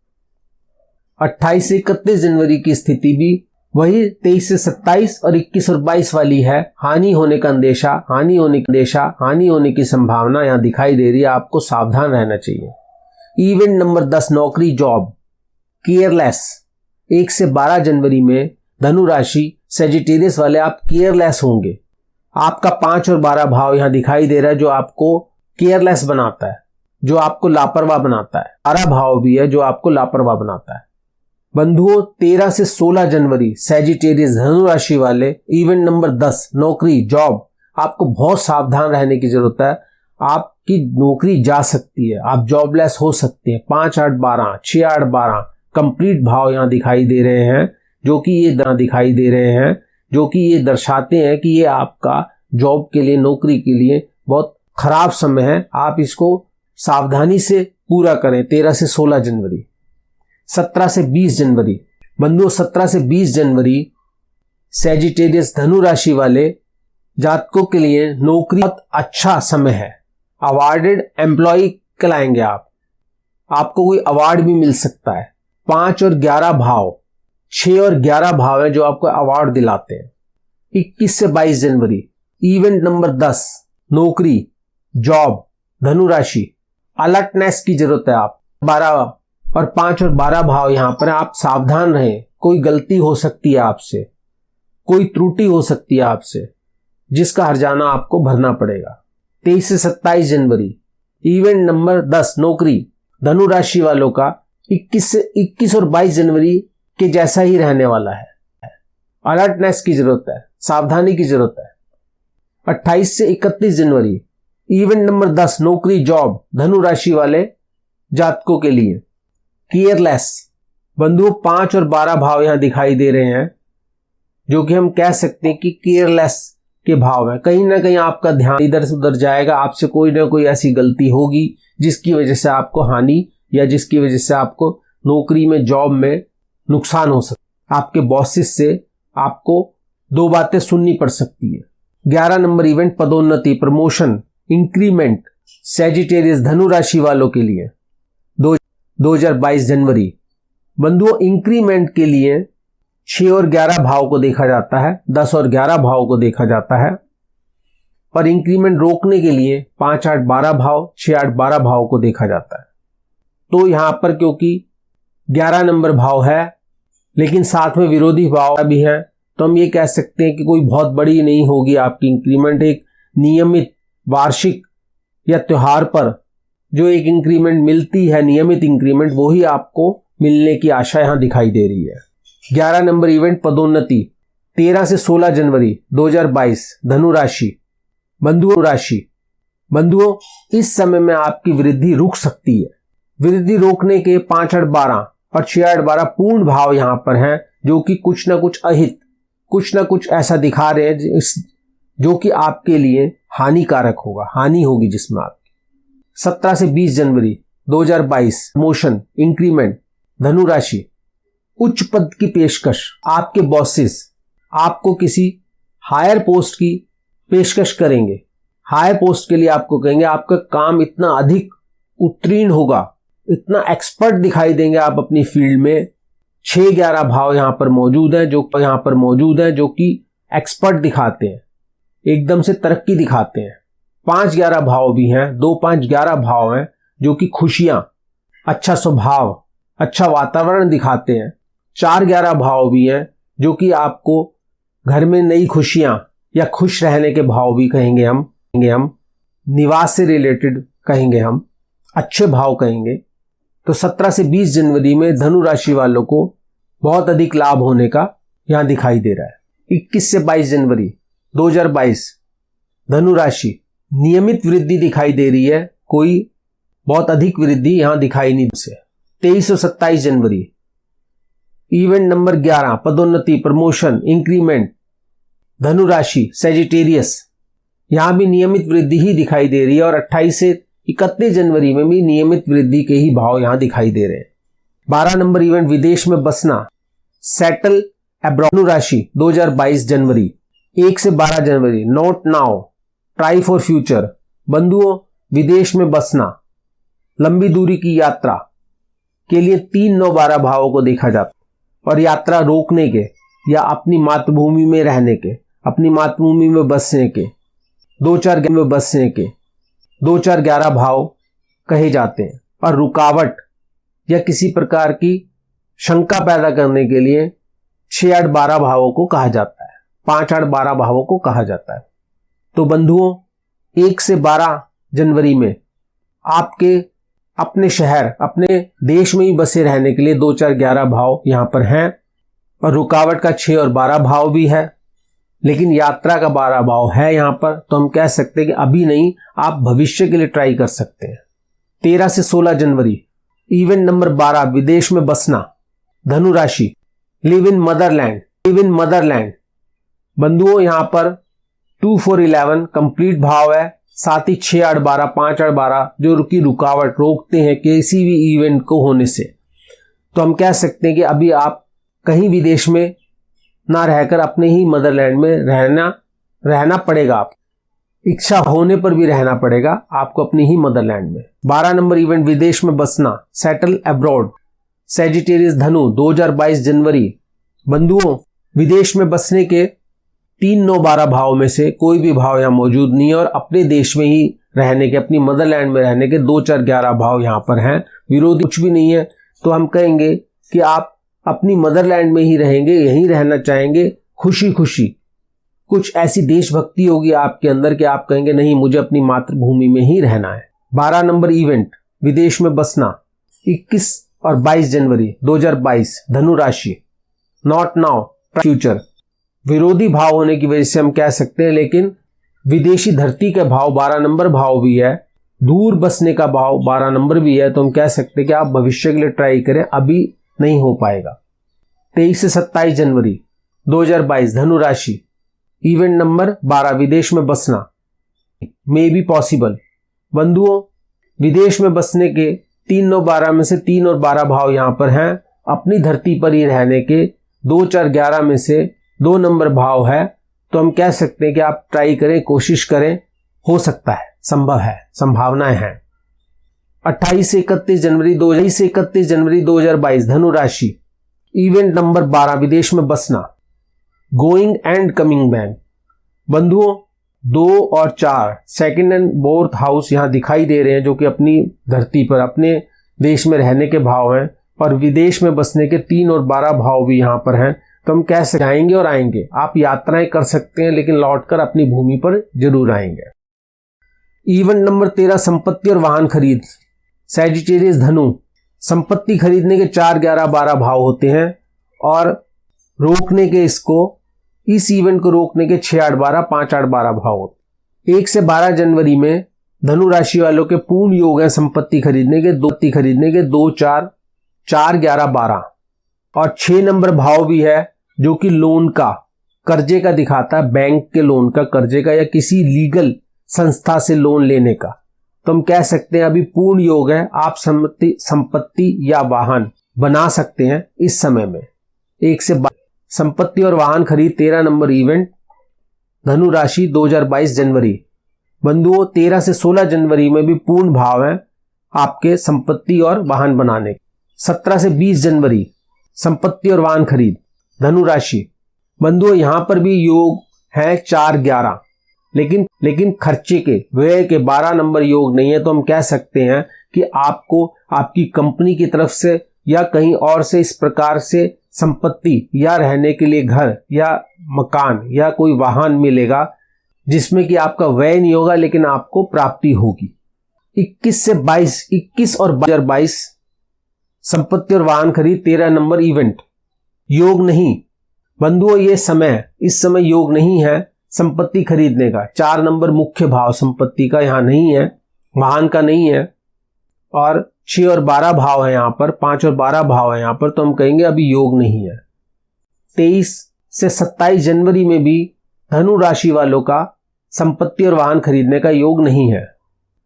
28 से 31 जनवरी की स्थिति भी वही 23 से 27 और 21 और 22 वाली है। हानि होने का अंदेशा, हानि होने की संभावना यहां दिखाई दे रही है। आपको सावधान रहना चाहिए। इवेंट नंबर 10 नौकरी, जॉब, केयरलेस। 1 से 12 जनवरी में धनु राशि सेजिटेरियस वाले आप केयरलेस होंगे। आपका 5 और 12 भाव यहां दिखाई दे रहा है जो आपको केयरलेस बनाता है, जो आपको लापरवाह बनाता है। 12 भाव भी है जो आपको लापरवाह बनाता है। बंधुओं, 13 से 16 जनवरी सेजिटेरियस धनु राशि वाले, इवेंट नंबर 10 नौकरी, जॉब, आपको बहुत सावधान रहने की जरूरत है। आपकी नौकरी जा सकती है, आप जॉबलेस हो सकते हैं। 5, 8, 12, 6, 8, 12 कंप्लीट भाव यहां दिखाई दे रहे हैं, जो कि ये दर्शाते हैं कि ये आपका जॉब के लिए, नौकरी के लिए बहुत खराब समय है। आप इसको सावधानी से पूरा करें। 13 से 16 जनवरी। 17 से 20 जनवरी बंधुओं, 17 से 20 जनवरी सेजिटेरियस धनु राशि वाले जातकों के लिए नौकरी बहुत अच्छा समय है। अवार्डेड एम्प्लॉय कहलाएंगे आप, आपको कोई अवार्ड भी मिल सकता है। 5 और 11 भाव, 6 और 11 भाव है जो आपको अवार्ड दिलाते हैं। 21 से 22 जनवरी इवेंट नंबर 10 नौकरी, जॉब, धनु राशि, अलर्टनेस की जरूरत है। आप 12 और 5 और 12 भाव यहां पर आप सावधान रहें। कोई गलती हो सकती है आपसे, कोई त्रुटि हो सकती है आपसे, जिसका हर्जाना आपको भरना पड़ेगा। 23 से 27 जनवरी इवेंट नंबर 10 नौकरी, धनु राशि वालों का 21 और 22 जनवरी के जैसा ही रहने वाला है। अलर्टनेस की जरूरत है, सावधानी की जरूरत है। 28 से 31 जनवरी इवेंट नंबर 10 नौकरी, जॉब, धनु राशि वाले जातकों के लिए केयरलेस। बंधुओं, 5 और 12 भाव यहां दिखाई दे रहे हैं, जो कि हम कह सकते हैं कि केयरलेस के भाव है। कहीं ना कहीं आपका ध्यान इधर से उधर जाएगा, आपसे कोई ना कोई ऐसी गलती होगी जिसकी वजह से आपको हानि या जिसकी वजह से आपको नौकरी में, जॉब में नुकसान हो सकता है। आपके बॉसेस से आपको 2 बातें सुननी पड़ सकती है। 11 नंबर इवेंट पदोन्नति, प्रमोशन, इंक्रीमेंट सेजिटेरियस धनु राशि वालों के लिए 2022 जनवरी। बंधुओं, इंक्रीमेंट के लिए 6 और 11 भाव को देखा जाता है, 10 और 11 भाव को देखा जाता है, और इंक्रीमेंट रोकने के लिए 5, 8, 12 भाव, 6, 8, 12 भाव को देखा जाता है। तो यहां पर क्योंकि 11 नंबर भाव है लेकिन साथ में विरोधी भाव भी है, तो हम ये कह सकते हैं कि कोई बहुत बड़ी नहीं होगी आपकी इंक्रीमेंट। एक नियमित वार्षिक या त्योहार पर जो एक इंक्रीमेंट मिलती है, नियमित इंक्रीमेंट, वही आपको मिलने की आशा यहां दिखाई दे रही है। 11 नंबर इवेंट पदोन्नति 13 से 16 जनवरी 2022 धनु राशि, बंधुओं, इस समय में आपकी वृद्धि रुक सकती है। वृद्धि रोकने के 5, 8, 12 और 6, 8, 12 पूर्ण भाव यहां पर हैं, जो कि कुछ ना कुछ अहित, कुछ ना कुछ ऐसा दिखा रहे हैं जो कि आपके लिए हानिकारक होगा, हानि होगी जिसमें आपकी। 17 से 20 जनवरी 2022 प्रमोशन, इंक्रीमेंट, धनु राशि, उच्च पद की पेशकश। आपके बॉसेस आपको किसी हायर पोस्ट की पेशकश करेंगे। हायर पोस्ट के लिए आपको कहेंगे, आपका काम इतना अधिक उत्तीर्ण होगा, इतना एक्सपर्ट दिखाई देंगे आप अपनी फील्ड में। 6, 11 भाव यहां पर मौजूद है, जो कि एक्सपर्ट दिखाते हैं, एकदम से तरक्की दिखाते हैं। 5, 11 भाव भी हैं, 2, 5, 11 भाव हैं जो कि खुशियां, अच्छा स्वभाव, अच्छा वातावरण दिखाते हैं। 4, 11 भाव भी हैं जो कि आपको घर में नई खुशियां या खुश रहने के भाव भी कहेंगे हम, निवास से रिलेटेड कहेंगे हम, अच्छे भाव कहेंगे। तो 17 से 20 जनवरी में धनु राशि वालों को बहुत अधिक लाभ होने का यहां दिखाई दे रहा है। 21 से 22 जनवरी 2022 धनु राशि, नियमित वृद्धि दिखाई दे रही है, कोई बहुत अधिक वृद्धि यहां दिखाई नहीं से। 23 और 27 जनवरी इवेंट नंबर 11 पदोन्नति, प्रमोशन, इंक्रीमेंट, धनु राशि सेजिटेरियस, यहां भी नियमित वृद्धि ही दिखाई दे रही है और 28 से 31 जनवरी में भी नियमित वृद्धि के ही भाव यहां दिखाई दे रहे हैं। 12 नंबर इवेंट विदेश में बसना, सेटल अब्रॉड, धनु राशि 2022 जनवरी 1 से 12 जनवरी, not now, try for future, बंधुओं विदेश में बसना, लंबी दूरी की यात्रा के लिए 3, 9, 12 भावों को देखा जाता और यात्रा रोकने के या अपनी मातृभूमि में रहने के, अपनी मातृभूमि में बसने के, 2-4 में बसने के 2-4, 11 भाव कहे जाते हैं। और रुकावट या किसी प्रकार की शंका पैदा करने के लिए 6, 8, 12 भावों को कहा जाता है, 5, 8, 12 भावों को कहा जाता है। तो बंधुओं 1 से 12 जनवरी में आपके अपने शहर, अपने देश में ही बसे रहने के लिए 2, 4, 11 भाव यहां पर हैं और रुकावट का 6 और 12 भाव भी है, लेकिन यात्रा का 12 भाव है यहां पर। तो हम कह सकते हैं कि अभी नहीं, आप भविष्य के लिए ट्राई कर सकते हैं। 13 से 16 जनवरी इवेंट नंबर 12 विदेश में बसना, धनु राशि, live in Motherland, live in Motherland, बंधुओं यहां पर 2, 4, 11 कंप्लीट भाव है, साथ ही 6, 8, 12, 5, 8, 12 जो की रुकावट रोकते हैं किसी भी इवेंट को होने से। तो हम कह सकते हैं कि अभी आप कहीं विदेश में ना रहकर अपने ही मदरलैंड में रहना पड़ेगा। आप इच्छा होने पर भी रहना पड़ेगा आपको अपनी ही मदरलैंड में। 12 नंबर इवेंट विदेश में बसना, सेटल अब्रॉड, सेजिटेरियस, धनु 2022 जनवरी, बंधुओं विदेश में बसने के 3, 9, 12 भाव में से कोई भी भाव यहाँ मौजूद नहीं है और अपने देश में ही रहने के, अपनी मदरलैंड में रहने के 2, 4, 11 भाव यहाँ पर हैं। विरोधी कुछ भी नहीं है। तो हम कहेंगे कि आप अपनी मदरलैंड में ही रहेंगे, यहीं रहना चाहेंगे खुशी खुशी। कुछ ऐसी देशभक्ति होगी आपके अंदर कि आप कहेंगे नहीं, मुझे अपनी मातृभूमि में ही रहना है। 12 नंबर इवेंट विदेश में बसना, 21 और 22 जनवरी 2022, धनु राशि, नॉट नाउ, फ्यूचर, विरोधी भाव होने की वजह से हम कह सकते हैं, लेकिन विदेशी धरती का भाव 12 नंबर भाव भी है, दूर बसने का भाव 12 नंबर भी है। तो हम कह सकते हैं कि आप भविष्य के लिए ट्राई करें, अभी नहीं हो पाएगा। 23 से 27 जनवरी 2022, धनु राशि, इवेंट नंबर 12 विदेश में बसना, मे बी पॉसिबल, बंधुओं विदेश में बसने के 3, 9, 12 में से 3 और 12 भाव यहां पर हैं। अपनी धरती पर ही रहने के 2, 4, 11 में से 2 नंबर भाव है। तो हम कह सकते हैं कि आप ट्राई करें, कोशिश करें, हो सकता है, संभव है, संभावनाएं हैं। 28 से 31 जनवरी 2022, धनु राशि, इवेंट नंबर 12 विदेश में बसना, गोइंग एंड कमिंग बैक, बंधुओं 2 और 4 सेकंड एंड फोर्थ हाउस यहां दिखाई दे रहे हैं, जो कि अपनी धरती पर, अपने देश में रहने के भाव हैं और विदेश में बसने के 3 और 12 भाव भी यहां पर हैं। तो हम कह सकते आएंगे और आएंगे, आप यात्राएं कर सकते हैं लेकिन लौटकर अपनी भूमि पर जरूर आएंगे। इवेंट नंबर 13 संपत्ति और वाहन खरीद, सैजिटेरियस, धनु, संपत्ति खरीदने के 4, 11, 12 भाव होते हैं और रोकने के इस इवेंट को रोकने के 6, 8, 12, 5, 8, 12 भाव होते हैं। 1 से 12 जनवरी में धनु राशि वालों के पूर्ण योग है संपत्ति खरीदने के, 2, 4, 11, 12 और 6 नंबर भाव भी है, जो कि लोन का, कर्जे का दिखाता है, बैंक के लोन का, कर्जे का या किसी लीगल संस्था से लोन लेने का। तो हम कह सकते हैं अभी पूर्ण योग है, आप संपत्ति या वाहन बना सकते हैं इस समय में। 1 से 12 संपत्ति और वाहन खरीद, 13 नंबर इवेंट, धनु राशि 2022 जनवरी, बंधुओं 13 से 16 जनवरी में भी पूर्ण भाव है आपके संपत्ति और वाहन बनाने के। 17 से 20 जनवरी संपत्ति और वाहन खरीद, धनु राशि, बंधुओं यहां पर भी योग है 4, 11, लेकिन खर्चे के, व्यय के 12 नंबर योग नहीं है। तो हम कह सकते हैं कि आपको आपकी कंपनी की तरफ से या कहीं और से इस प्रकार से संपत्ति या रहने के लिए घर या मकान या कोई वाहन मिलेगा, जिसमें कि आपका व्यय नहीं होगा लेकिन आपको प्राप्ति होगी। 21 और 22 संपत्ति और वाहन खरीद, 13 नंबर इवेंट, योग नहीं बंधुओं, इस समय योग नहीं है संपत्ति खरीदने का। 4 नंबर मुख्य भाव संपत्ति का यहां नहीं है, वाहन का नहीं है। और 6 और 12 भाव है यहाँ पर, 5 और 12 भाव है यहाँ पर, तो हम कहेंगे अभी योग नहीं है। 23 से 27 जनवरी में भी धनु राशि वालों का संपत्ति और वाहन खरीदने का योग नहीं है।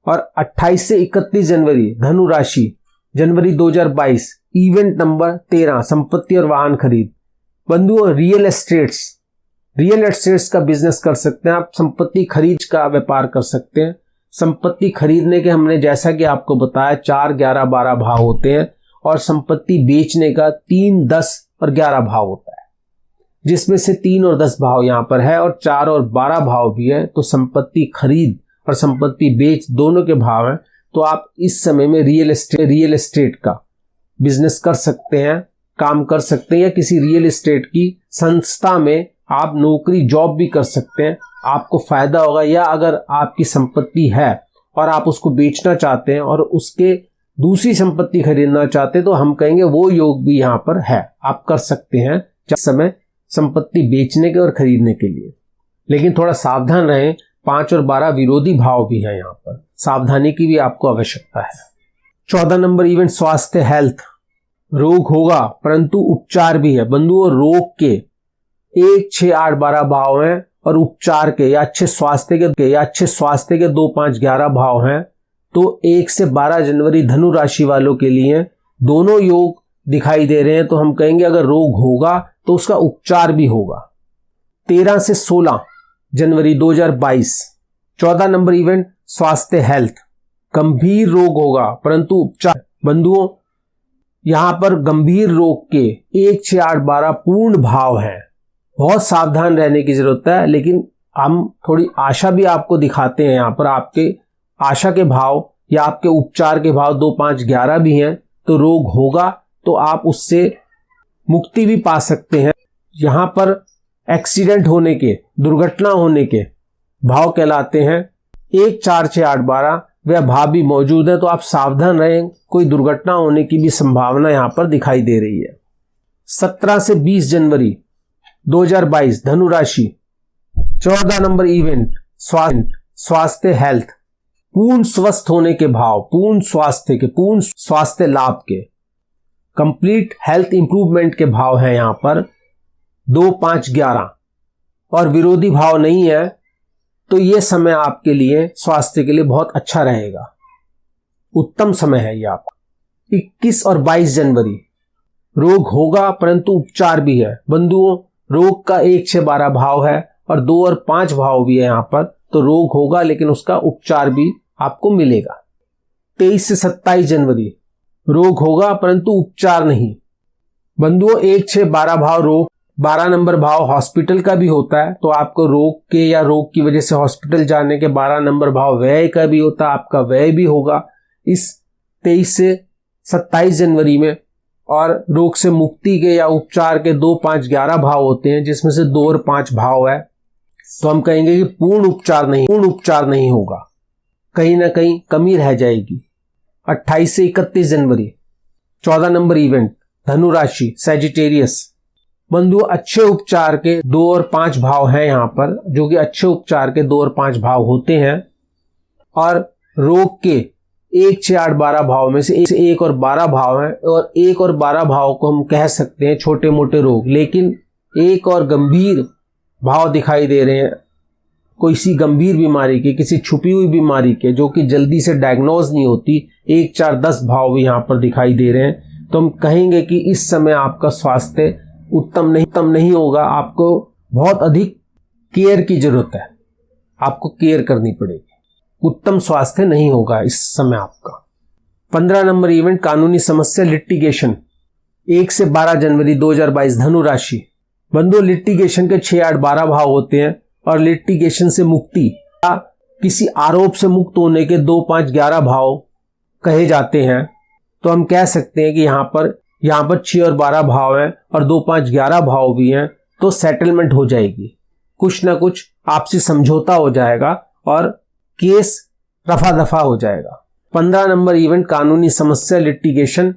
और 28 से 31 जनवरी धनु राशि, जनवरी 2022, इवेंट नंबर 13, संपत्ति और वाहन खरीद। बंधुओं, रियल एस्टेट्स का बिजनेस कर सकते हैं आप, संपत्ति खरीद का व्यापार कर सकते हैं। संपत्ति खरीदने के हमने जैसा कि आपको बताया 4, 11, 12 भाव होते हैं और संपत्ति बेचने का 3, 10 और 11 भाव होता है, जिसमें से 3 और 10 भाव यहाँ पर है और 4 और 12 भाव भी है। तो संपत्ति खरीद और संपत्ति बेच दोनों के भाव हैं। तो आप इस समय में रियल एस्टेट का बिजनेस कर सकते हैं, काम कर सकते हैं, या किसी रियल एस्टेट की संस्था में आप नौकरी जॉब भी कर सकते हैं, आपको फायदा होगा। या अगर आपकी संपत्ति है और आप उसको बेचना चाहते हैं और उसके दूसरी संपत्ति खरीदना चाहते हैं, तो हम कहेंगे वो योग भी यहाँ पर है, आप कर सकते हैं जिस समय संपत्ति बेचने के और खरीदने के लिए। लेकिन थोड़ा सावधान रहें, 5 और 12 विरोधी भाव भी है, यहाँ पर सावधानी की भी आपको आवश्यकता है। 14 नंबर इवेंट स्वास्थ्य हेल्थ, रोग होगा परंतु उपचार भी है। बंधुओं, रोग के 1, 6, 8, 12 भाव हैं और उपचार के या अच्छे स्वास्थ्य के 2, 5, 11 भाव हैं। तो 1 से 12 जनवरी धनु राशि वालों के लिए दोनों योग दिखाई दे रहे हैं। तो हम कहेंगे अगर रोग होगा तो उसका उपचार भी होगा। 13 से 16 जनवरी 2022, 14 नंबर इवेंट स्वास्थ्य हेल्थ, गंभीर रोग होगा परंतु उपचार। बंधुओं, यहां पर गंभीर रोग के 1, 6, 8, 12 पूर्ण भाव हैं, बहुत सावधान रहने की जरूरत है। लेकिन हम थोड़ी आशा भी आपको दिखाते हैं, यहाँ पर आपके आशा के भाव या आपके उपचार के भाव 2, 5, 11 भी हैं। तो रोग होगा तो आप उससे मुक्ति भी पा सकते हैं। यहाँ पर एक्सीडेंट होने के, दुर्घटना होने के भाव कहलाते हैं 1, 4, 6, 8, 12, वह भाव भी मौजूद है। तो आप सावधान रहें, कोई दुर्घटना होने की भी संभावना यहाँ पर दिखाई दे रही है। 17 से 20 जनवरी 2022 धनु राशि, 14 नंबर इवेंट स्वास्थ्य हेल्थ, पूर्ण स्वस्थ होने के भाव, पूर्ण स्वास्थ्य लाभ के, कंप्लीट हेल्थ इंप्रूवमेंट के भाव है यहाँ पर 2, 5, 11 और विरोधी भाव नहीं है। तो ये समय आपके लिए स्वास्थ्य के लिए बहुत अच्छा रहेगा, उत्तम समय है ये आपका। 21 और 22 जनवरी रोग होगा परंतु उपचार भी है। बंधुओं, रोग का 1 से 12 भाव है और 2 और 5 भाव भी है यहाँ पर। तो रोग होगा लेकिन उसका उपचार भी आपको मिलेगा। 23 से 27 जनवरी रोग होगा परंतु उपचार नहीं। बंधुओं, 1, 6, 12 भाव रोग, 12 नंबर भाव हॉस्पिटल का भी होता है। तो आपको रोग के या रोग की वजह से हॉस्पिटल जाने के 12 नंबर भाव व्यय का भी होता है, आपका व्यय भी होगा इस 23 से 27 जनवरी में। और रोग से मुक्ति के या उपचार के 2, 5, 11 भाव होते हैं, जिसमें से 2 और 5 भाव है। तो हम कहेंगे कि पूर्ण उपचार नहीं होगा, कहीं ना कहीं कमी रह जाएगी। 28 से 31 जनवरी 14 नंबर इवेंट धनु राशि सैजिटेरियस। बंधु, अच्छे उपचार के 2 और 5 भाव हैं यहाँ पर, जो कि अच्छे उपचार के 2 और 5 भाव होते हैं। और रोग के 1, 6, 8, 12 भाव में से 1 और 12 भाव हैं। और 1 और 12 भाव को हम कह सकते हैं छोटे मोटे रोग, लेकिन 1 और गंभीर भाव दिखाई दे रहे हैं, कोई सी गंभीर बीमारी के, किसी छुपी हुई बीमारी के, जो कि जल्दी से डायग्नोज नहीं होती। 1, 4, 10 भाव भी यहाँ पर दिखाई दे रहे हैं। तो हम कहेंगे कि इस समय आपका स्वास्थ्य उत्तम नहीं होगा, आपको बहुत अधिक केयर की जरूरत है, आपको केयर करनी पड़ेगी, उत्तम स्वास्थ्य नहीं होगा इस समय आपका। 15 नंबर इवेंट कानूनी समस्या लिटिगेशन, 1 से 12 जनवरी 2022 धनु राशि। बंधु, लिटिगेशन के 6, 8, 12 भाव होते हैं और लिटिगेशन से मुक्ति या किसी आरोप से मुक्त होने के 2, 5, 11 भाव कहे जाते हैं। तो हम कह सकते हैं कि यहाँ पर 6 और 12 भाव हैं और 2, 5, 11 भाव भी हैं। तो सेटलमेंट हो जाएगी, कुछ ना कुछ आपसी समझौता हो जाएगा और केस रफा दफा हो जाएगा। 15 नंबर इवेंट कानूनी समस्या लिटिगेशन,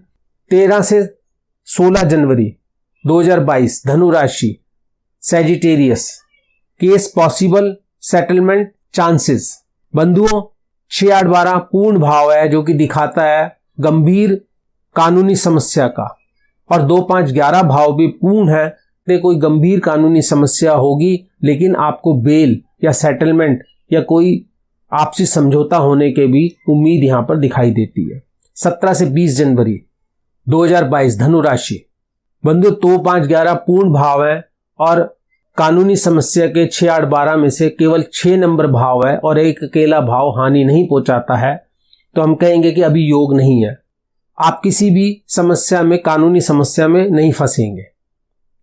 13 से 16 जनवरी 2022 धनु राशि Sagittarius, case possible, settlement chances. बंधुओं, 6, 8, 12 पूर्ण भाव है, जो कि दिखाता है गंभीर कानूनी समस्या का, और 2, 5, 11 भाव भी पूर्ण है कि कोई गंभीर कानूनी समस्या होगी, लेकिन आपको बेल या सेटलमेंट या कोई आपसी समझौता होने के भी उम्मीद यहां पर दिखाई देती है। 17 से 20 जनवरी 2022 धनु राशि। बंधु 2, 5, 11 पूर्ण भाव है और कानूनी समस्या के 6, 8, 12 में से केवल 6 नंबर भाव है और एक अकेला भाव हानि नहीं पहुंचाता है, तो हम कहेंगे कि अभी योग नहीं है। आप किसी भी समस्या में, कानूनी समस्या में नहीं फंसेंगे,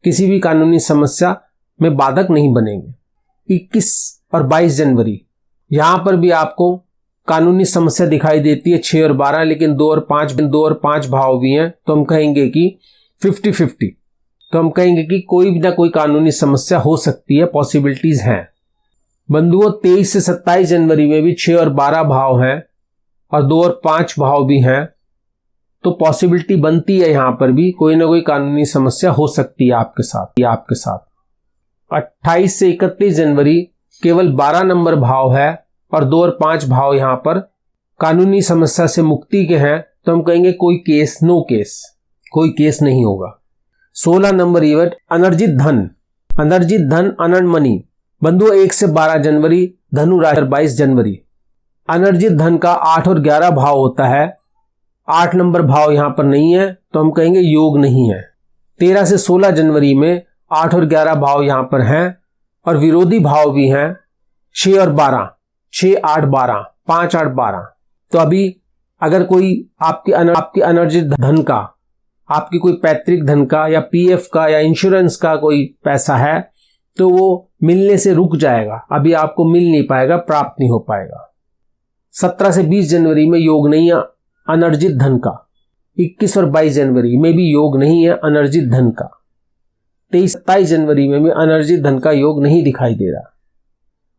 किसी भी कानूनी समस्या में बाधक नहीं बनेंगे। 21 और 22 जनवरी यहां पर भी आपको कानूनी समस्या दिखाई देती है 6 और 12, लेकिन 2 और 5 भाव भी हैं, तो हम कहेंगे कि 50-50, तो हम कहेंगे कि कोई भी ना कोई कानूनी समस्या हो सकती है, पॉसिबिलिटीज हैं। बंधुओं 23 से 27 जनवरी में भी 6 और 12 भाव हैं और 2 और 5 भाव भी हैं, तो पॉसिबिलिटी बनती है यहां पर भी कोई ना कोई कानूनी समस्या हो सकती है आपके साथ। 28 से 31 जनवरी केवल 12 नंबर भाव है और 2 और 5 भाव यहां पर कानूनी समस्या से मुक्ति के हैं, तो हम कहेंगे कोई केस, नो केस, कोई केस नहीं होगा। 16 नंबर इवेंट अनर्जित धन अनर्न मनी। बंधु 1 से 12 जनवरी धनु राशि 22 जनवरी। अनर्जित धन का 8 और 11 भाव होता है, 8 नंबर भाव यहां पर नहीं है, तो हम कहेंगे योग नहीं है। 13 से 16 जनवरी में 8 और 11 भाव यहां पर हैं और विरोधी भाव भी हैं 6 और 12, 6, 8, 12, 5, 8, 12। तो अभी अगर कोई आपकी अनर्जित धन का, आपकी कोई पैतृक धन का या पीएफ का या इंश्योरेंस का कोई पैसा है, तो वो मिलने से रुक जाएगा, अभी आपको मिल नहीं पाएगा, प्राप्त नहीं हो पाएगा। 17 से 20 जनवरी में योग नहीं है अनर्जित धन का। 21 और 22 जनवरी में भी योग नहीं है अनर्जित धन का। 23-27 जनवरी में भी अनर्जित धन का योग नहीं दिखाई दे रहा।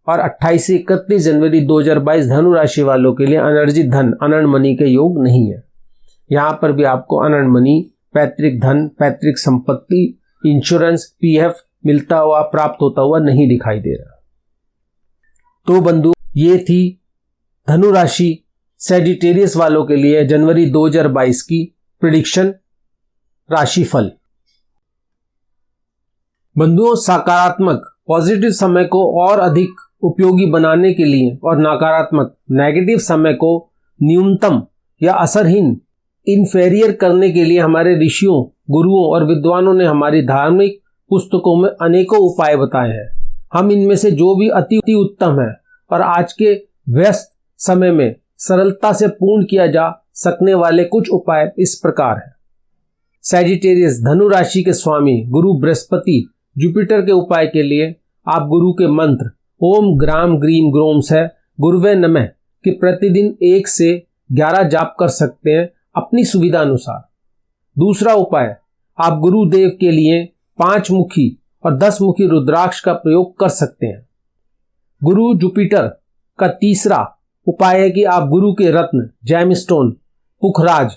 और 28 से 31 जनवरी 2022 धनु राशि वालों के लिए अनर्जित धन, अनर्न मनी के योग नहीं है। यहां पर भी आपको अनर्न मनी, पैतृक धन, पैतृक संपत्ति, इंश्योरेंस, पीएफ मिलता हुआ, प्राप्त होता हुआ नहीं दिखाई दे रहा। तो बंधु ये थी धनु राशि सैजिटेरियस वालों के लिए जनवरी 2022 की प्रेडिक्शन राशिफल। बंधुओं सकारात्मक पॉजिटिव समय को और अधिक उपयोगी बनाने के लिए और नकारात्मक नेगेटिव समय को न्यूनतम या असरहीन इन्फेरियर करने के लिए हमारे ऋषियों, गुरुओं और विद्वानों ने हमारी धार्मिक पुस्तकों में अनेकों उपाय बताए हैं। हम इनमें से जो भी अति उत्तम है और आज के व्यस्त समय में सरलता से पूर्ण किया जा सकने वाले कुछ उपाय इस प्रकार है। सैजिटेरियस धनु राशि के स्वामी गुरु बृहस्पति जुपिटर के उपाय के लिए आप गुरु के मंत्र ओम ग्राम ग्रीम ग्रोम से गुरुवे नमः कि प्रतिदिन 1 से 11 जाप कर सकते हैं अपनी सुविधा अनुसार। दूसरा उपाय, आप गुरुदेव के लिए 5 मुखी और 10 मुखी रुद्राक्ष का प्रयोग कर सकते हैं। गुरु जुपिटर का तीसरा उपाय है कि आप गुरु के रत्न, जैमस्टोन, पुखराज,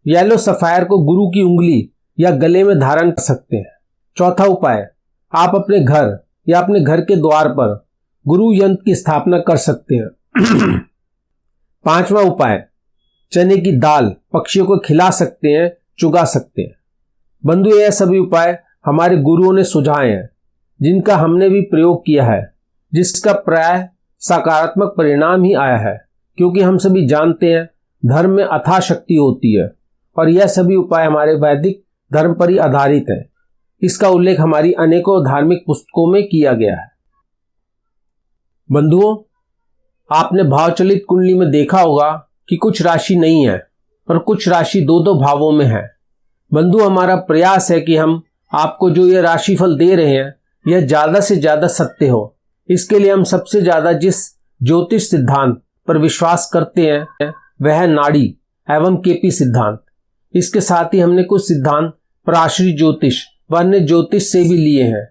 येलो सफायर को गुरु की उंगली या गले में धारण कर सकते हैं। चौथा उपाय, आप अपने घर या अपने घर के द्वार पर गुरु यंत्र की स्थापना कर सकते हैं। पांचवा उपाय, चने की दाल पक्षियों को खिला सकते हैं, चुगा सकते हैं। बंधु यह सभी उपाय हमारे गुरुओं ने सुझाए हैं, जिनका हमने भी प्रयोग किया है, जिसका प्राय सकारात्मक परिणाम ही आया है, क्योंकि हम सभी जानते हैं धर्म में अथाह शक्ति होती है और यह सभी उपाय हमारे वैदिक धर्म पर ही आधारित है। इसका उल्लेख हमारी अनेकों धार्मिक पुस्तकों में किया गया है। बंधुओं, आपने भावचलित कुंडली में देखा होगा कि कुछ राशि नहीं है और कुछ राशि 2-2 भावों में है। बंधु, हमारा प्रयास है कि हम आपको जो यह राशिफल दे रहे हैं यह ज्यादा से ज्यादा सत्य हो। इसके लिए हम सबसे ज्यादा जिस ज्योतिष सिद्धांत पर विश्वास करते हैं वह है नाड़ी एवं केपी सिद्धांत। इसके साथ ही हमने कुछ सिद्धांत पराशरी ज्योतिष व अन्य ज्योतिष से भी लिए हैं,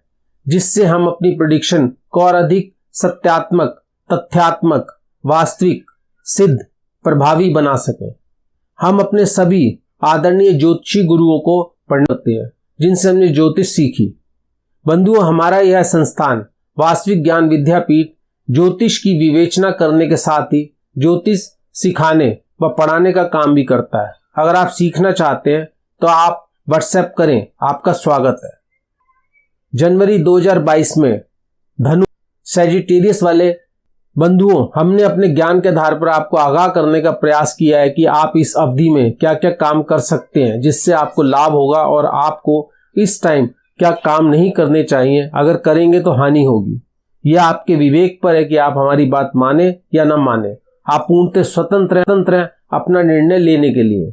जिससे हम अपनी प्रेडिक्शन को और अधिक सत्यात्मक, तथ्यात्मक, वास्तविक, सिद्ध, प्रभावी बना सकें। हम अपने सभी आदरणीय ज्योतिषी गुरुओं को पढ़ते हैं, जिनसे हमने ज्योतिष सीखी। बंधुओं, हमारा यह संस्थान वास्तविक ज्ञान विद्यापीठ ज्योतिष की विवेचना करने के साथ ही ज्योतिष सिखाने व पढ़ाने का काम भी करता है। अगर आप सीखना चाहते हैं तो आप व्हाट्सएप करें, आपका स्वागत है। जनवरी 2022 में धनु सैजिटेरियस वाले बंधुओं, हमने अपने ज्ञान के आधार पर आपको आगाह करने का प्रयास किया है कि आप इस अवधि में क्या क्या काम कर सकते हैं जिससे आपको लाभ होगा और आपको इस टाइम क्या काम नहीं करने चाहिए, अगर करेंगे तो हानि होगी। यह आपके विवेक पर है कि आप हमारी बात माने या न माने। आप पूर्णतः स्वतंत्र हैं अपना निर्णय लेने के लिए।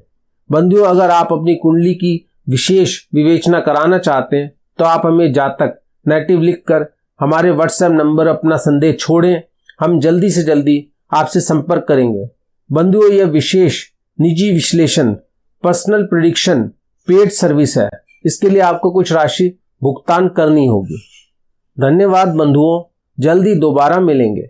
बंधुओं, अगर आप अपनी कुंडली की विशेष विवेचना कराना चाहते हैं तो आप हमें जातक नेटिव लिखकर हमारे व्हाट्सएप नंबर अपना संदेश छोड़ें। हम जल्दी से जल्दी आपसे संपर्क करेंगे। बंधुओं, यह विशेष निजी विश्लेषण पर्सनल प्रेडिक्शन पेड सर्विस है। इसके लिए आपको कुछ राशि भुगतान करनी होगी। धन्यवाद बंधुओं, जल्दी दोबारा मिलेंगे।